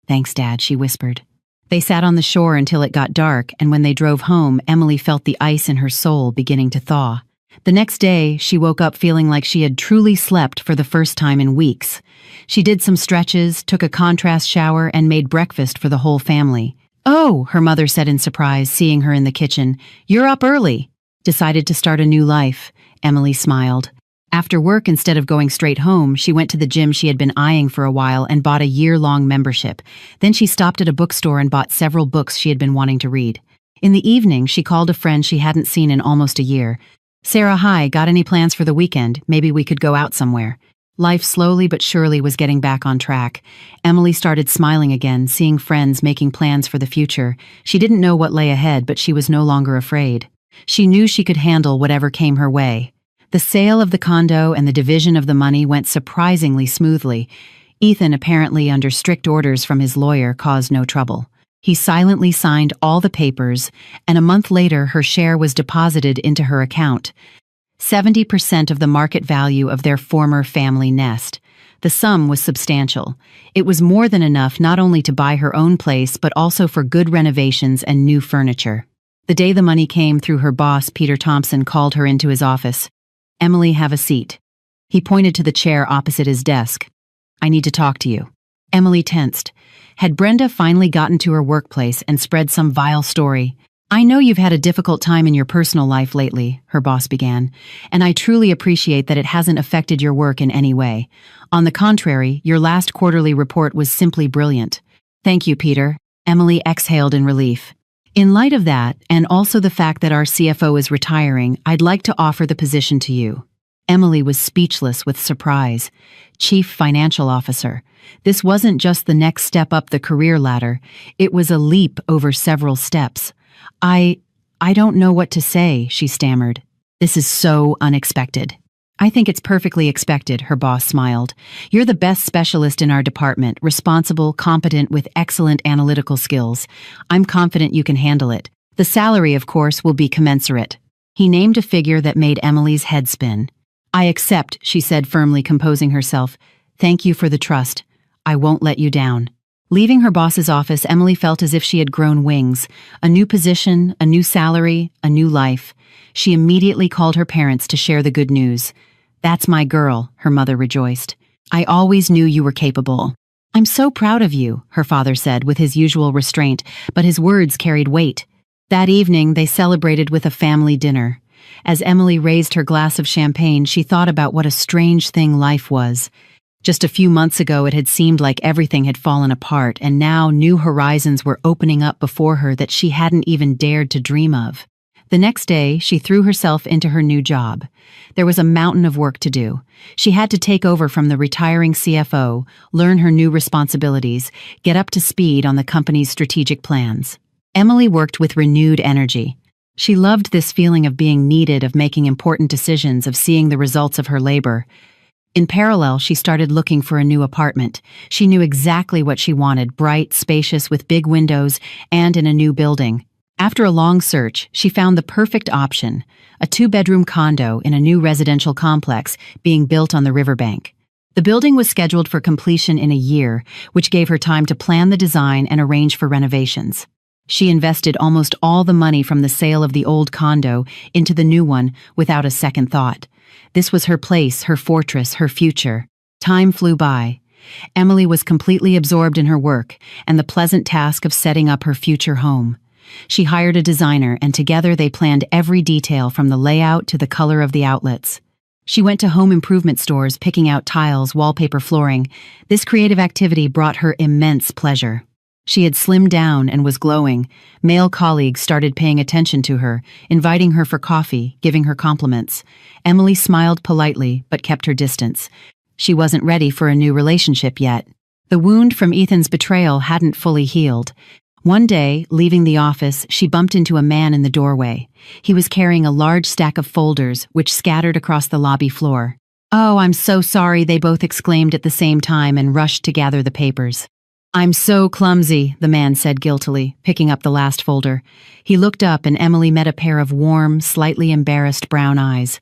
"Thanks, Dad," she whispered. They sat on the shore until it got dark, and when they drove home, Emily felt the ice in her soul beginning to thaw. The next day, she woke up feeling like she had truly slept for the first time in weeks. She did some stretches, took a contrast shower, and made breakfast for the whole family. "Oh," her mother said in surprise, seeing her in the kitchen. "You're up early." "Decided to start a new life," Emily smiled. After work, instead of going straight home, she went to the gym she had been eyeing for a while and bought a year-long membership. Then she stopped at a bookstore and bought several books she had been wanting to read. In the evening, she called a friend she hadn't seen in almost a year. "Sarah, hi, got any plans for the weekend? Maybe we could go out somewhere." Life slowly but surely was getting back on track. Emily started smiling again, seeing friends making plans for the future. She didn't know what lay ahead, but she was no longer afraid. She knew she could handle whatever came her way. The sale of the condo and the division of the money went surprisingly smoothly. Ethan, apparently under strict orders from his lawyer, caused no trouble. He silently signed all the papers, and a month later her share was deposited into her account. 70% of the market value of their former family nest. The sum was substantial. It was more than enough not only to buy her own place, but also for good renovations and new furniture. The day the money came through, her boss, Peter Thompson, called her into his office. "Emily, have a seat." He pointed to the chair opposite his desk. "I need to talk to you." Emily tensed. Had Brenda finally gotten to her workplace and spread some vile story? I know you've had a difficult time in your personal life lately, her boss began, and I truly appreciate that it hasn't affected your work in any way. On the contrary, your last quarterly report was simply brilliant. Thank you, Peter. Emily exhaled in relief. In light of that, and also the fact that our CFO is retiring, I'd like to offer the position to you. Emily was speechless with surprise. Chief Financial Officer. This wasn't just the next step up the career ladder, it was a leap over several steps. I don't know what to say, she stammered. This is so unexpected. I think it's perfectly expected, her boss smiled. You're the best specialist in our department, responsible, competent, with excellent analytical skills. I'm confident you can handle it. The salary, of course, will be commensurate. He named a figure that made Emily's head spin. I accept, she said firmly, composing herself. Thank you for the trust. I won't let you down. Leaving her boss's office, Emily felt as if she had grown wings. A new position, a new salary, a new life. She immediately called her parents to share the good news. That's my girl, her mother rejoiced. I always knew you were capable. I'm so proud of you, her father said with his usual restraint, but his words carried weight. That evening, they celebrated with a family dinner. As Emily raised her glass of champagne, she thought about what a strange thing life was. Just a few months ago, it had seemed like everything had fallen apart, and now new horizons were opening up before her that she hadn't even dared to dream of. The next day, she threw herself into her new job. There was a mountain of work to do. She had to take over from the retiring CFO, learn her new responsibilities, get up to speed on the company's strategic plans. Emily worked with renewed energy. She loved this feeling of being needed, of making important decisions, of seeing the results of her labor. In parallel, she started looking for a new apartment. She knew exactly what she wanted, bright, spacious, with big windows, and in a new building. After a long search, she found the perfect option, a 2-bedroom condo in a new residential complex being built on the riverbank. The building was scheduled for completion in a year, which gave her time to plan the design and arrange for renovations. She invested almost all the money from the sale of the old condo into the new one without a second thought. This was her place, her fortress, her future. Time flew by. Emily was completely absorbed in her work and the pleasant task of setting up her future home. She hired a designer, and together they planned every detail from the layout to the color of the outlets. She went to home improvement stores picking out tiles, wallpaper, flooring. This creative activity brought her immense pleasure. She had slimmed down and was glowing. Male colleagues started paying attention to her, inviting her for coffee, giving her compliments. Emily smiled politely, but kept her distance. She wasn't ready for a new relationship yet. The wound from Ethan's betrayal hadn't fully healed. One day, leaving the office, she bumped into a man in the doorway. He was carrying a large stack of folders, which scattered across the lobby floor. "Oh, I'm so sorry," they both exclaimed at the same time and rushed to gather the papers. "I'm so clumsy," the man said guiltily, picking up the last folder. He looked up and Emily met a pair of warm, slightly embarrassed brown eyes.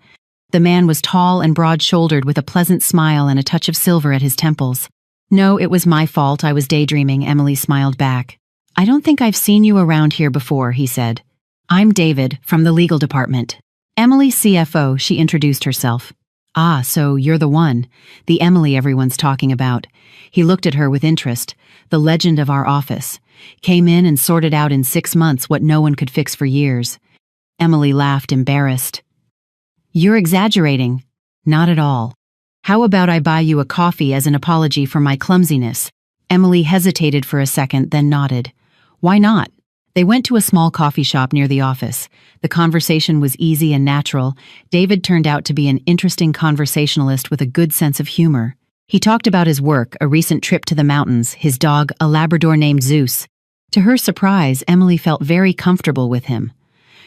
The man was tall and broad-shouldered with a pleasant smile and a touch of silver at his temples. "No, it was my fault. I was daydreaming," Emily smiled back. "I don't think I've seen you around here before," he said. "I'm David, from the legal department." "Emily, CFO," she introduced herself. "Ah, so you're the one. The Emily everyone's talking about." He looked at her with interest. "The legend of our office. Came in and sorted out in 6 months what no one could fix for years." Emily laughed, embarrassed. "You're exaggerating." "Not at all. How about I buy you a coffee as an apology for my clumsiness?" Emily hesitated for a second, then nodded. "Why not?" They went to a small coffee shop near the office. The conversation was easy and natural. David turned out to be an interesting conversationalist with a good sense of humor. He talked about his work, a recent trip to the mountains, his dog, a Labrador named Zeus. To her surprise, Emily felt very comfortable with him.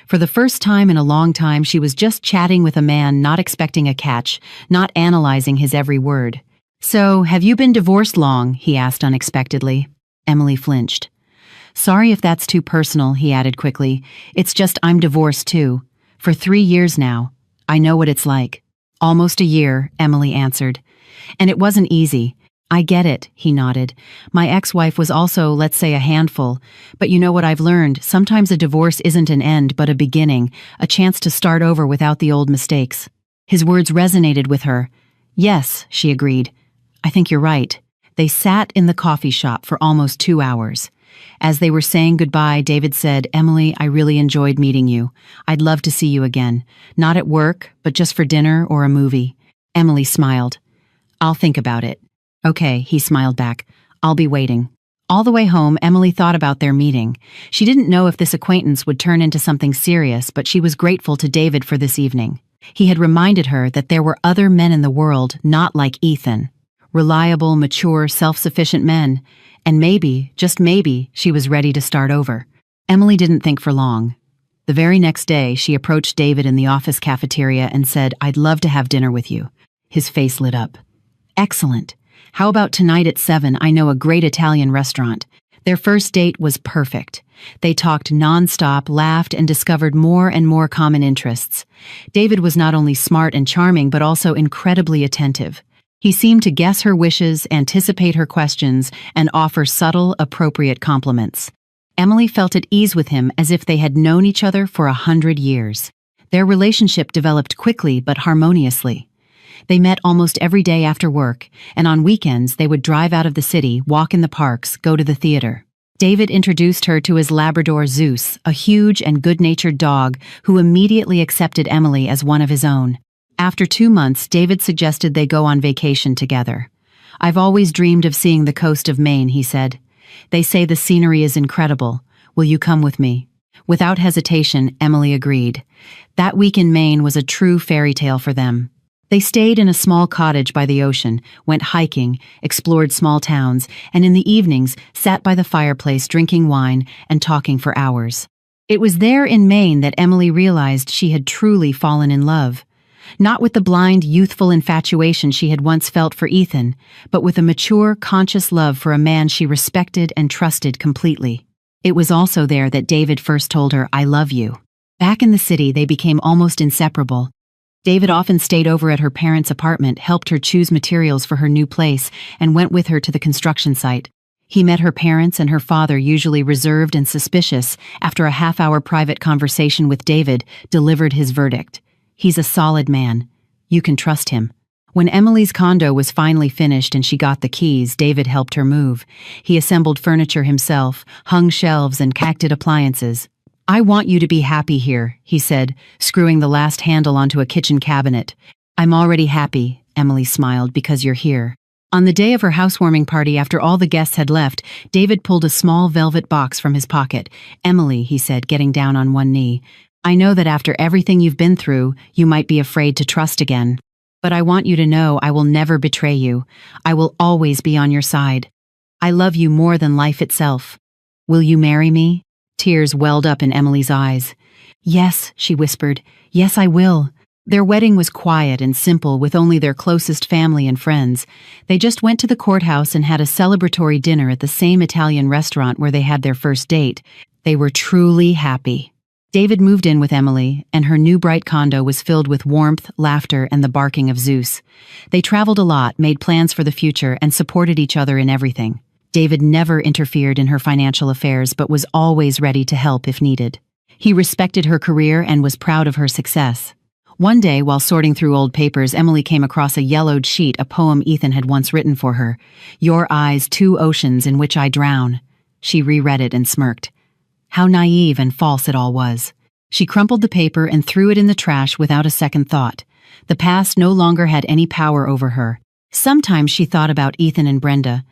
For the first time in a long time, she was just chatting with a man, not expecting a catch, not analyzing his every word. "So, have you been divorced long?" he asked unexpectedly. Emily flinched. "Sorry if that's too personal," he added quickly. "It's just I'm divorced too. For 3 years now. I know what it's like." "Almost a year," Emily answered. "And it wasn't easy." "I get it," he nodded. "My ex-wife was also, let's say, a handful. But you know what I've learned? Sometimes a divorce isn't an end, but a beginning, a chance to start over without the old mistakes." His words resonated with her. "Yes," she agreed. "I think you're right." They sat in the coffee shop for almost 2 hours. As they were saying goodbye, David said, "Emily, I really enjoyed meeting you. I'd love to see you again. Not at work, but just for dinner or a movie." Emily smiled. "I'll think about it." "Okay," he smiled back. "I'll be waiting." All the way home, Emily thought about their meeting. She didn't know if this acquaintance would turn into something serious, but she was grateful to David for this evening. He had reminded her that there were other men in the world not like Ethan. Reliable, mature, self-sufficient men. And maybe, just maybe, she was ready to start over. Emily didn't think for long. The very next day, she approached David in the office cafeteria and said, "I'd love to have dinner with you." His face lit up. "Excellent. How about tonight at 7? I know a great Italian restaurant." Their first date was perfect. They talked nonstop, laughed, and discovered more and more common interests. David was not only smart and charming, but also incredibly attentive. He seemed to guess her wishes, anticipate her questions, and offer subtle, appropriate compliments. Emily felt at ease with him as if they had known each other for 100 years. Their relationship developed quickly but harmoniously. They met almost every day after work, and on weekends they would drive out of the city, walk in the parks, go to the theater. David introduced her to his Labrador Zeus, a huge and good-natured dog who immediately accepted Emily as one of his own. After 2 months, David suggested they go on vacation together. "I've always dreamed of seeing the coast of Maine," he said. "They say the scenery is incredible. Will you come with me?" Without hesitation, Emily agreed. That week in Maine was a true fairy tale for them. They stayed in a small cottage by the ocean, went hiking, explored small towns, and in the evenings sat by the fireplace drinking wine and talking for hours. It was there in Maine that Emily realized she had truly fallen in love. Not with the blind, youthful infatuation she had once felt for Ethan, but with a mature, conscious love for a man she respected and trusted completely. It was also there that David first told her, "I love you." Back in the city, they became almost inseparable. David often stayed over at her parents' apartment, helped her choose materials for her new place, and went with her to the construction site. He met her parents and her father, usually reserved and suspicious. After a half-hour private conversation with David, delivered his verdict. "He's a solid man. You can trust him." When Emily's condo was finally finished and she got the keys, David helped her move. He assembled furniture himself, hung shelves and connected appliances. "I want you to be happy here," he said, screwing the last handle onto a kitchen cabinet. "I'm already happy," Emily smiled, "because you're here." On the day of her housewarming party, after all the guests had left, David pulled a small velvet box from his pocket. "Emily," he said, getting down on one knee, "I know that after everything you've been through, you might be afraid to trust again. But I want you to know I will never betray you. I will always be on your side. I love you more than life itself. Will you marry me?" Tears welled up in Emily's eyes. "Yes," she whispered. "Yes, I will." Their wedding was quiet and simple, with only their closest family and friends. They just went to the courthouse and had a celebratory dinner at the same Italian restaurant where they had their first date. They were truly happy. David moved in with Emily, and her new bright condo was filled with warmth, laughter, and the barking of Zeus. They traveled a lot, made plans for the future, and supported each other in everything. David never interfered in her financial affairs, but was always ready to help if needed. He respected her career and was proud of her success. One day, while sorting through old papers, Emily came across a yellowed sheet, a poem Ethan had once written for her. "Your eyes, 2 oceans in which I drown." She reread it and smirked. How naive and false it all was. She crumpled the paper and threw it in the trash without a second thought. The past no longer had any power over her. Sometimes she thought about Ethan and Brenda.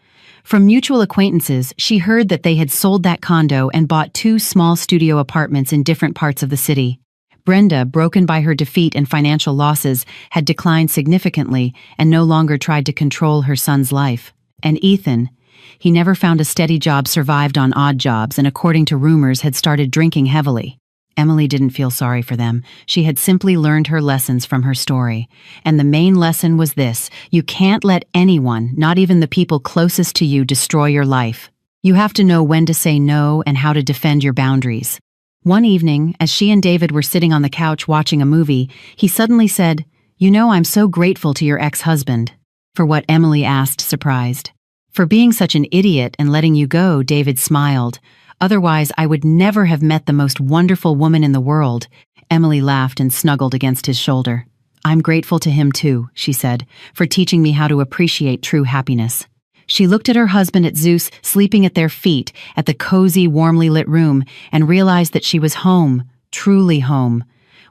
From mutual acquaintances, she heard that they had sold that condo and bought 2 small studio apartments in different parts of the city. Brenda, broken by her defeat and financial losses, had declined significantly and no longer tried to control her son's life. And Ethan, he never found a steady job, survived on odd jobs, and according to rumors had started drinking heavily. Emily didn't feel sorry for them. She had simply learned her lessons from her story. And the main lesson was this: you can't let anyone, not even the people closest to you, destroy your life. You have to know when to say no and how to defend your boundaries. One evening, as she and David were sitting on the couch watching a movie, he suddenly said, "You know, I'm so grateful to your ex-husband." "For what?" Emily asked, surprised. "For being such an idiot and letting you go," David smiled. "Otherwise, I would never have met the most wonderful woman in the world." Emily laughed and snuggled against his shoulder. "I'm grateful to him too," she said, "for teaching me how to appreciate true happiness." She looked at her husband at Zeus sleeping at their feet at the cozy, warmly lit room and realized that she was home, truly home,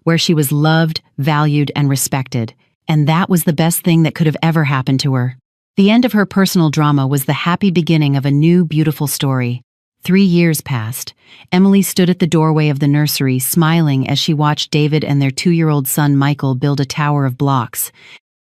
where she was loved, valued, and respected. And that was the best thing that could have ever happened to her. The end of her personal drama was the happy beginning of a new, beautiful story. 3 years passed. Emily stood at the doorway of the nursery, smiling as she watched David and their 2-year-old son Michael build a tower of blocks.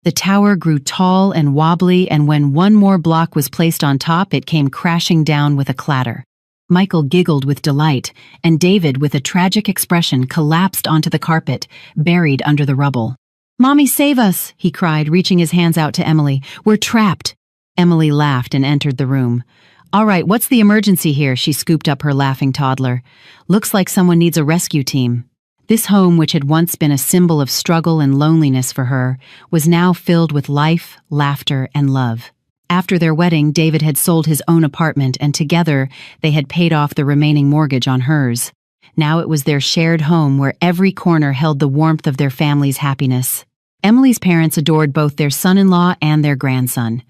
The tower grew tall and wobbly, and when one more block was placed on top, it came crashing down with a clatter. Michael giggled with delight, and David, with a tragic expression, collapsed onto the carpet, buried under the rubble. "Mommy, save us!" he cried, reaching his hands out to Emily. "We're trapped!" Emily laughed and entered the room. "All right, what's the emergency here?" She scooped up her laughing toddler. "Looks like someone needs a rescue team." This home, which had once been a symbol of struggle and loneliness for her, was now filled with life, laughter, and love. After their wedding, David had sold his own apartment, and together they had paid off the remaining mortgage on hers. Now it was their shared home where every corner held the warmth of their family's happiness. Emily's parents adored both their son-in-law and their grandson.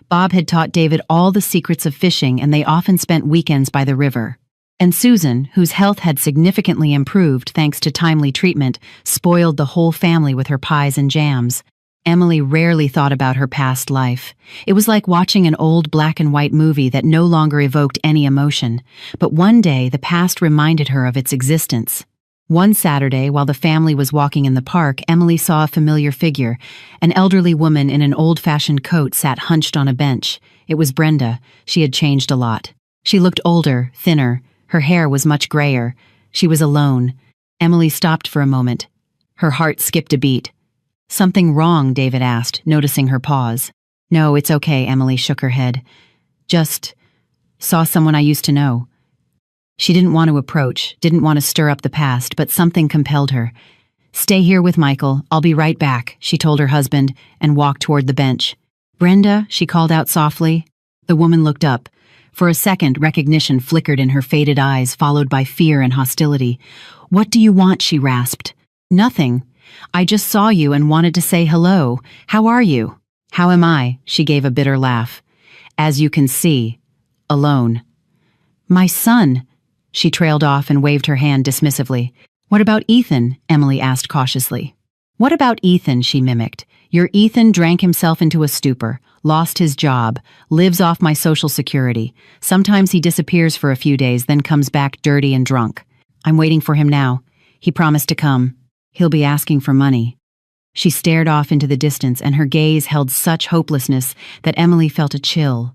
Bob had taught David all the secrets of fishing, and they often spent weekends by the river. And Susan, whose health had significantly improved thanks to timely treatment, spoiled the whole family with her pies and jams. Emily rarely thought about her past life. It was like watching an old black and white movie that no longer evoked any emotion. But one day, the past reminded her of its existence. One Saturday, while the family was walking in the park, Emily saw a familiar figure. An elderly woman in an old-fashioned coat sat hunched on a bench. It was Brenda. She had changed a lot. She looked older, thinner. Her hair was much grayer. She was alone. Emily stopped for a moment. Her heart skipped a beat. "Something wrong?" David asked, noticing her pause. "No, it's okay," Emily shook her head. "Just saw someone I used to know." She didn't want to approach, didn't want to stir up the past, but something compelled her. "Stay here with Michael. I'll be right back," she told her husband, and walked toward the bench. "Brenda," she called out softly. The woman looked up. For a second, recognition flickered in her faded eyes, followed by fear and hostility. "What do you want?" she rasped. "Nothing. I just saw you and wanted to say hello. How are you?" "How am I?" She gave a bitter laugh. "As you can see, alone." "My son." She trailed off and waved her hand dismissively. "What about Ethan?" Emily asked cautiously. "What about Ethan?" she mimicked. "Your Ethan drank himself into a stupor, lost his job, lives off my social security. Sometimes he disappears for a few days, then comes back dirty and drunk. I'm waiting for him now. He promised to come. He'll be asking for money." She stared off into the distance, and her gaze held such hopelessness that Emily felt a chill.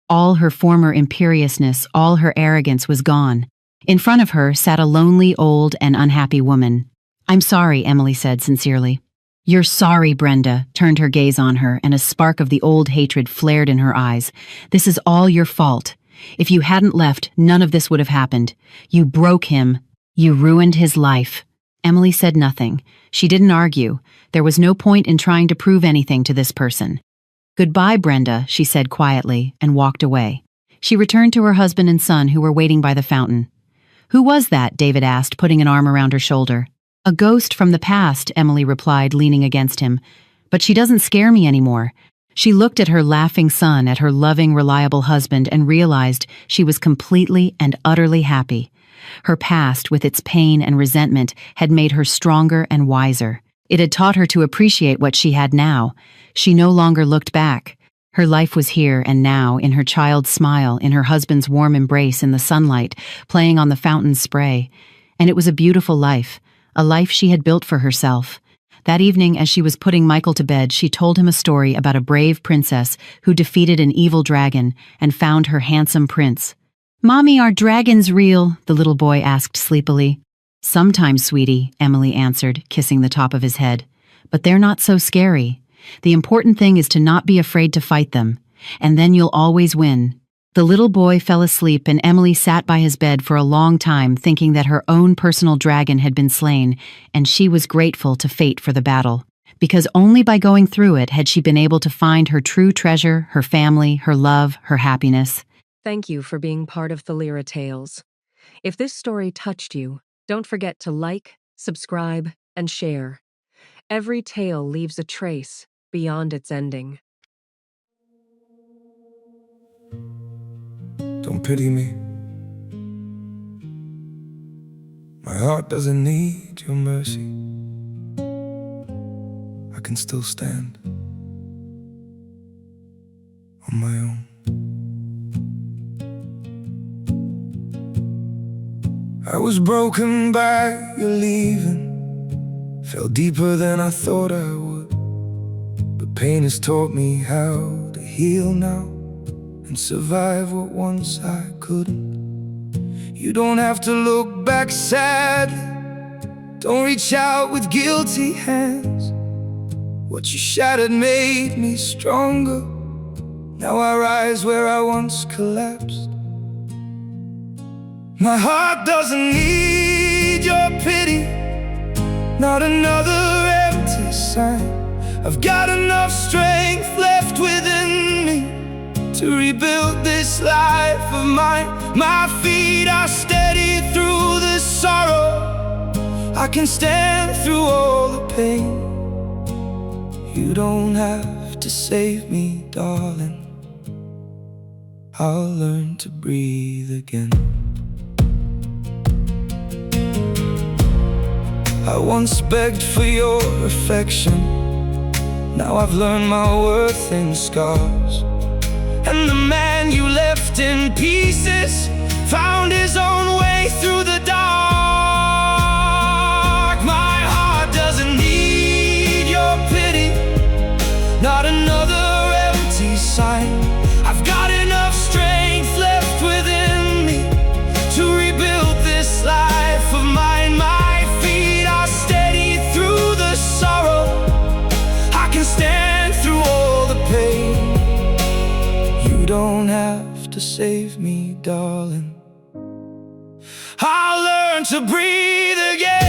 All her former imperiousness, all her arrogance was gone. In front of her sat a lonely, old, and unhappy woman. "I'm sorry," Emily said sincerely. "You're sorry," Brenda turned her gaze on her, and a spark of the old hatred flared in her eyes. "This is all your fault. If you hadn't left, none of this would have happened. You broke him. You ruined his life." Emily said nothing. She didn't argue. There was no point in trying to prove anything to this person. "Goodbye, Brenda," she said quietly, and walked away. She returned to her husband and son, who were waiting by the fountain. "Who was that?" David asked, putting an arm around her shoulder. "A ghost from the past," Emily replied, leaning against him. "But she doesn't scare me anymore." She looked at her laughing son, at her loving, reliable husband, and realized she was completely and utterly happy. Her past, with its pain and resentment, had made her stronger and wiser. It had taught her to appreciate what she had now. She no longer looked back. Her life was here and now, in her child's smile, in her husband's warm embrace, in the sunlight, playing on the fountain's spray. And it was a beautiful life, a life she had built for herself. That evening, as she was putting Michael to bed, she told him a story about a brave princess who defeated an evil dragon and found her handsome prince. "Mommy, are dragons real?" the little boy asked sleepily. "Sometimes, sweetie," Emily answered, kissing the top of his head. "But they're not so scary. The important thing is to not be afraid to fight them, and then you'll always win." The little boy fell asleep, and Emily sat by his bed for a long time, thinking that her own personal dragon had been slain, and she was grateful to fate for the battle. Because only by going through it had she been able to find her true treasure, her family, her love, her happiness. Thank you for being part of Thalira Tales. If this story touched you, don't forget to like, subscribe, and share. Every tale leaves a trace beyond its ending. pity me. My heart doesn't need your mercy. I can still stand on my own. I was broken by your leaving, fell deeper than I thought I would. But pain has taught me how to heal now and survive what once I couldn't. You don't have to look back sadly, don't reach out with guilty hands. What you shattered made me stronger. Now I rise where I once collapsed. My heart doesn't need your pity, not another empty sign. I've got enough strength left within me to rebuild this life of mine. My feet are steady through the sorrow. I can stand through all the pain. You don't have to save me, darling. I'll learn to breathe again. I once begged for your affection. Now I've learned my worth in scars. And the man you left in pieces found his own way through the dark. My heart doesn't need your pity, not another empty sign. I've got enough strength left within me to rebuild this life of mine. My feet are steady through the sorrow. I can stand through all the pain. You don't have to save me, darling. I'll learn to breathe again.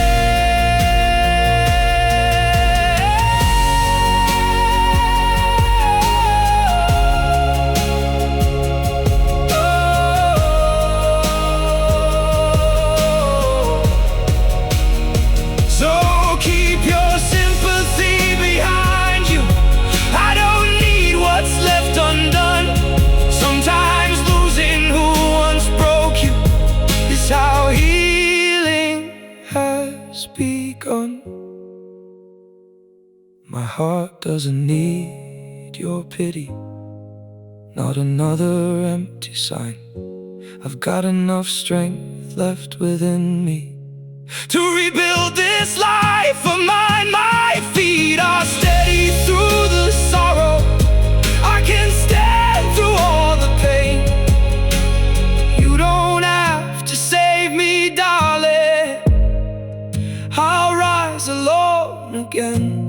Begun. My heart doesn't need your pity, not another empty sign. I've got enough strength left within me to rebuild this life of mine. My feet are steady through the sorrow. I can stand through all the pain. You don't have to save me, darling. I'll rise alone again.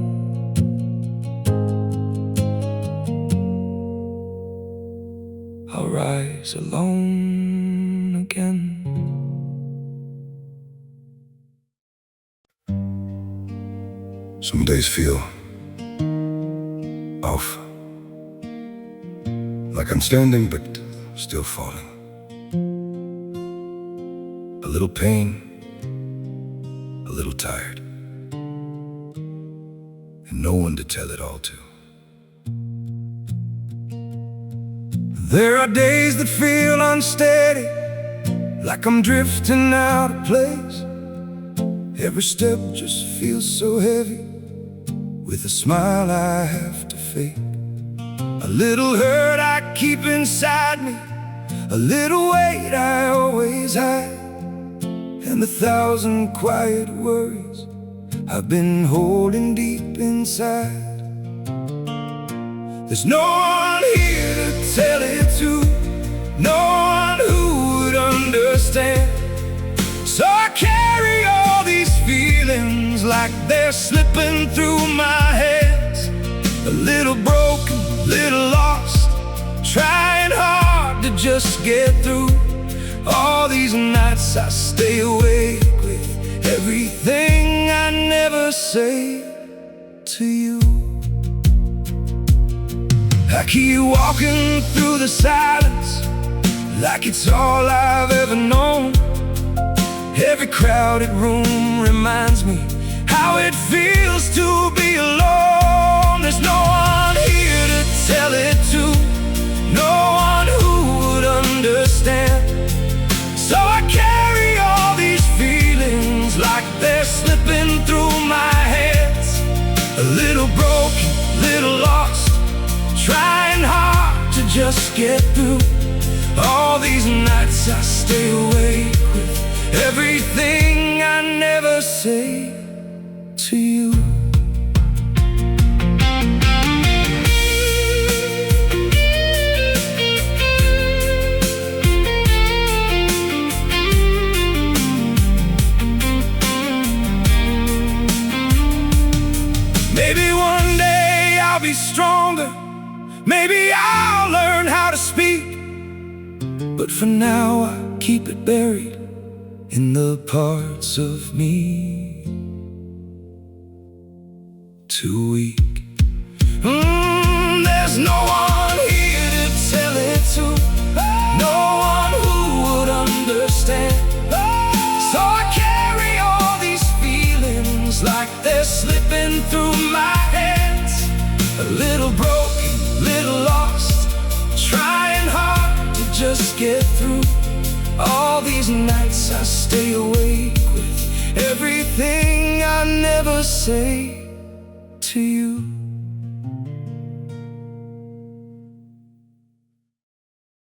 I'll rise alone again. Some days feel off, like I'm standing but still falling. A little pain, a little tired, and no one to tell it all to. There are days that feel unsteady, like I'm drifting out of place. Every step just feels so heavy, with a smile I have to fake. A little hurt I keep inside me, a little weight I always hide, and 1,000 quiet worries I've been holding deep inside. There's no one here to tell it to, no one who would understand. So I carry all these feelings like they're slipping through my hands. A little broken, a little lost, trying hard to just get through. All these nights I stay awake with everything I never say to you. I keep walking through the silence like it's all I've ever known. Every crowded room reminds me how it feels to be alone. There's no one here to tell it to, no one who would understand. just get through all these nights I stay awake with everything I never say to you. Maybe one day I'll be stronger, maybe I'll learn how to speak, but for now I keep it buried in the parts of me too weak. There's no one here to tell it to, no one who would understand. So I carry all these feelings like they're slipping through my hands. A little broken, little lost, trying hard to just get through all these nights I stay awake with everything I never say to you.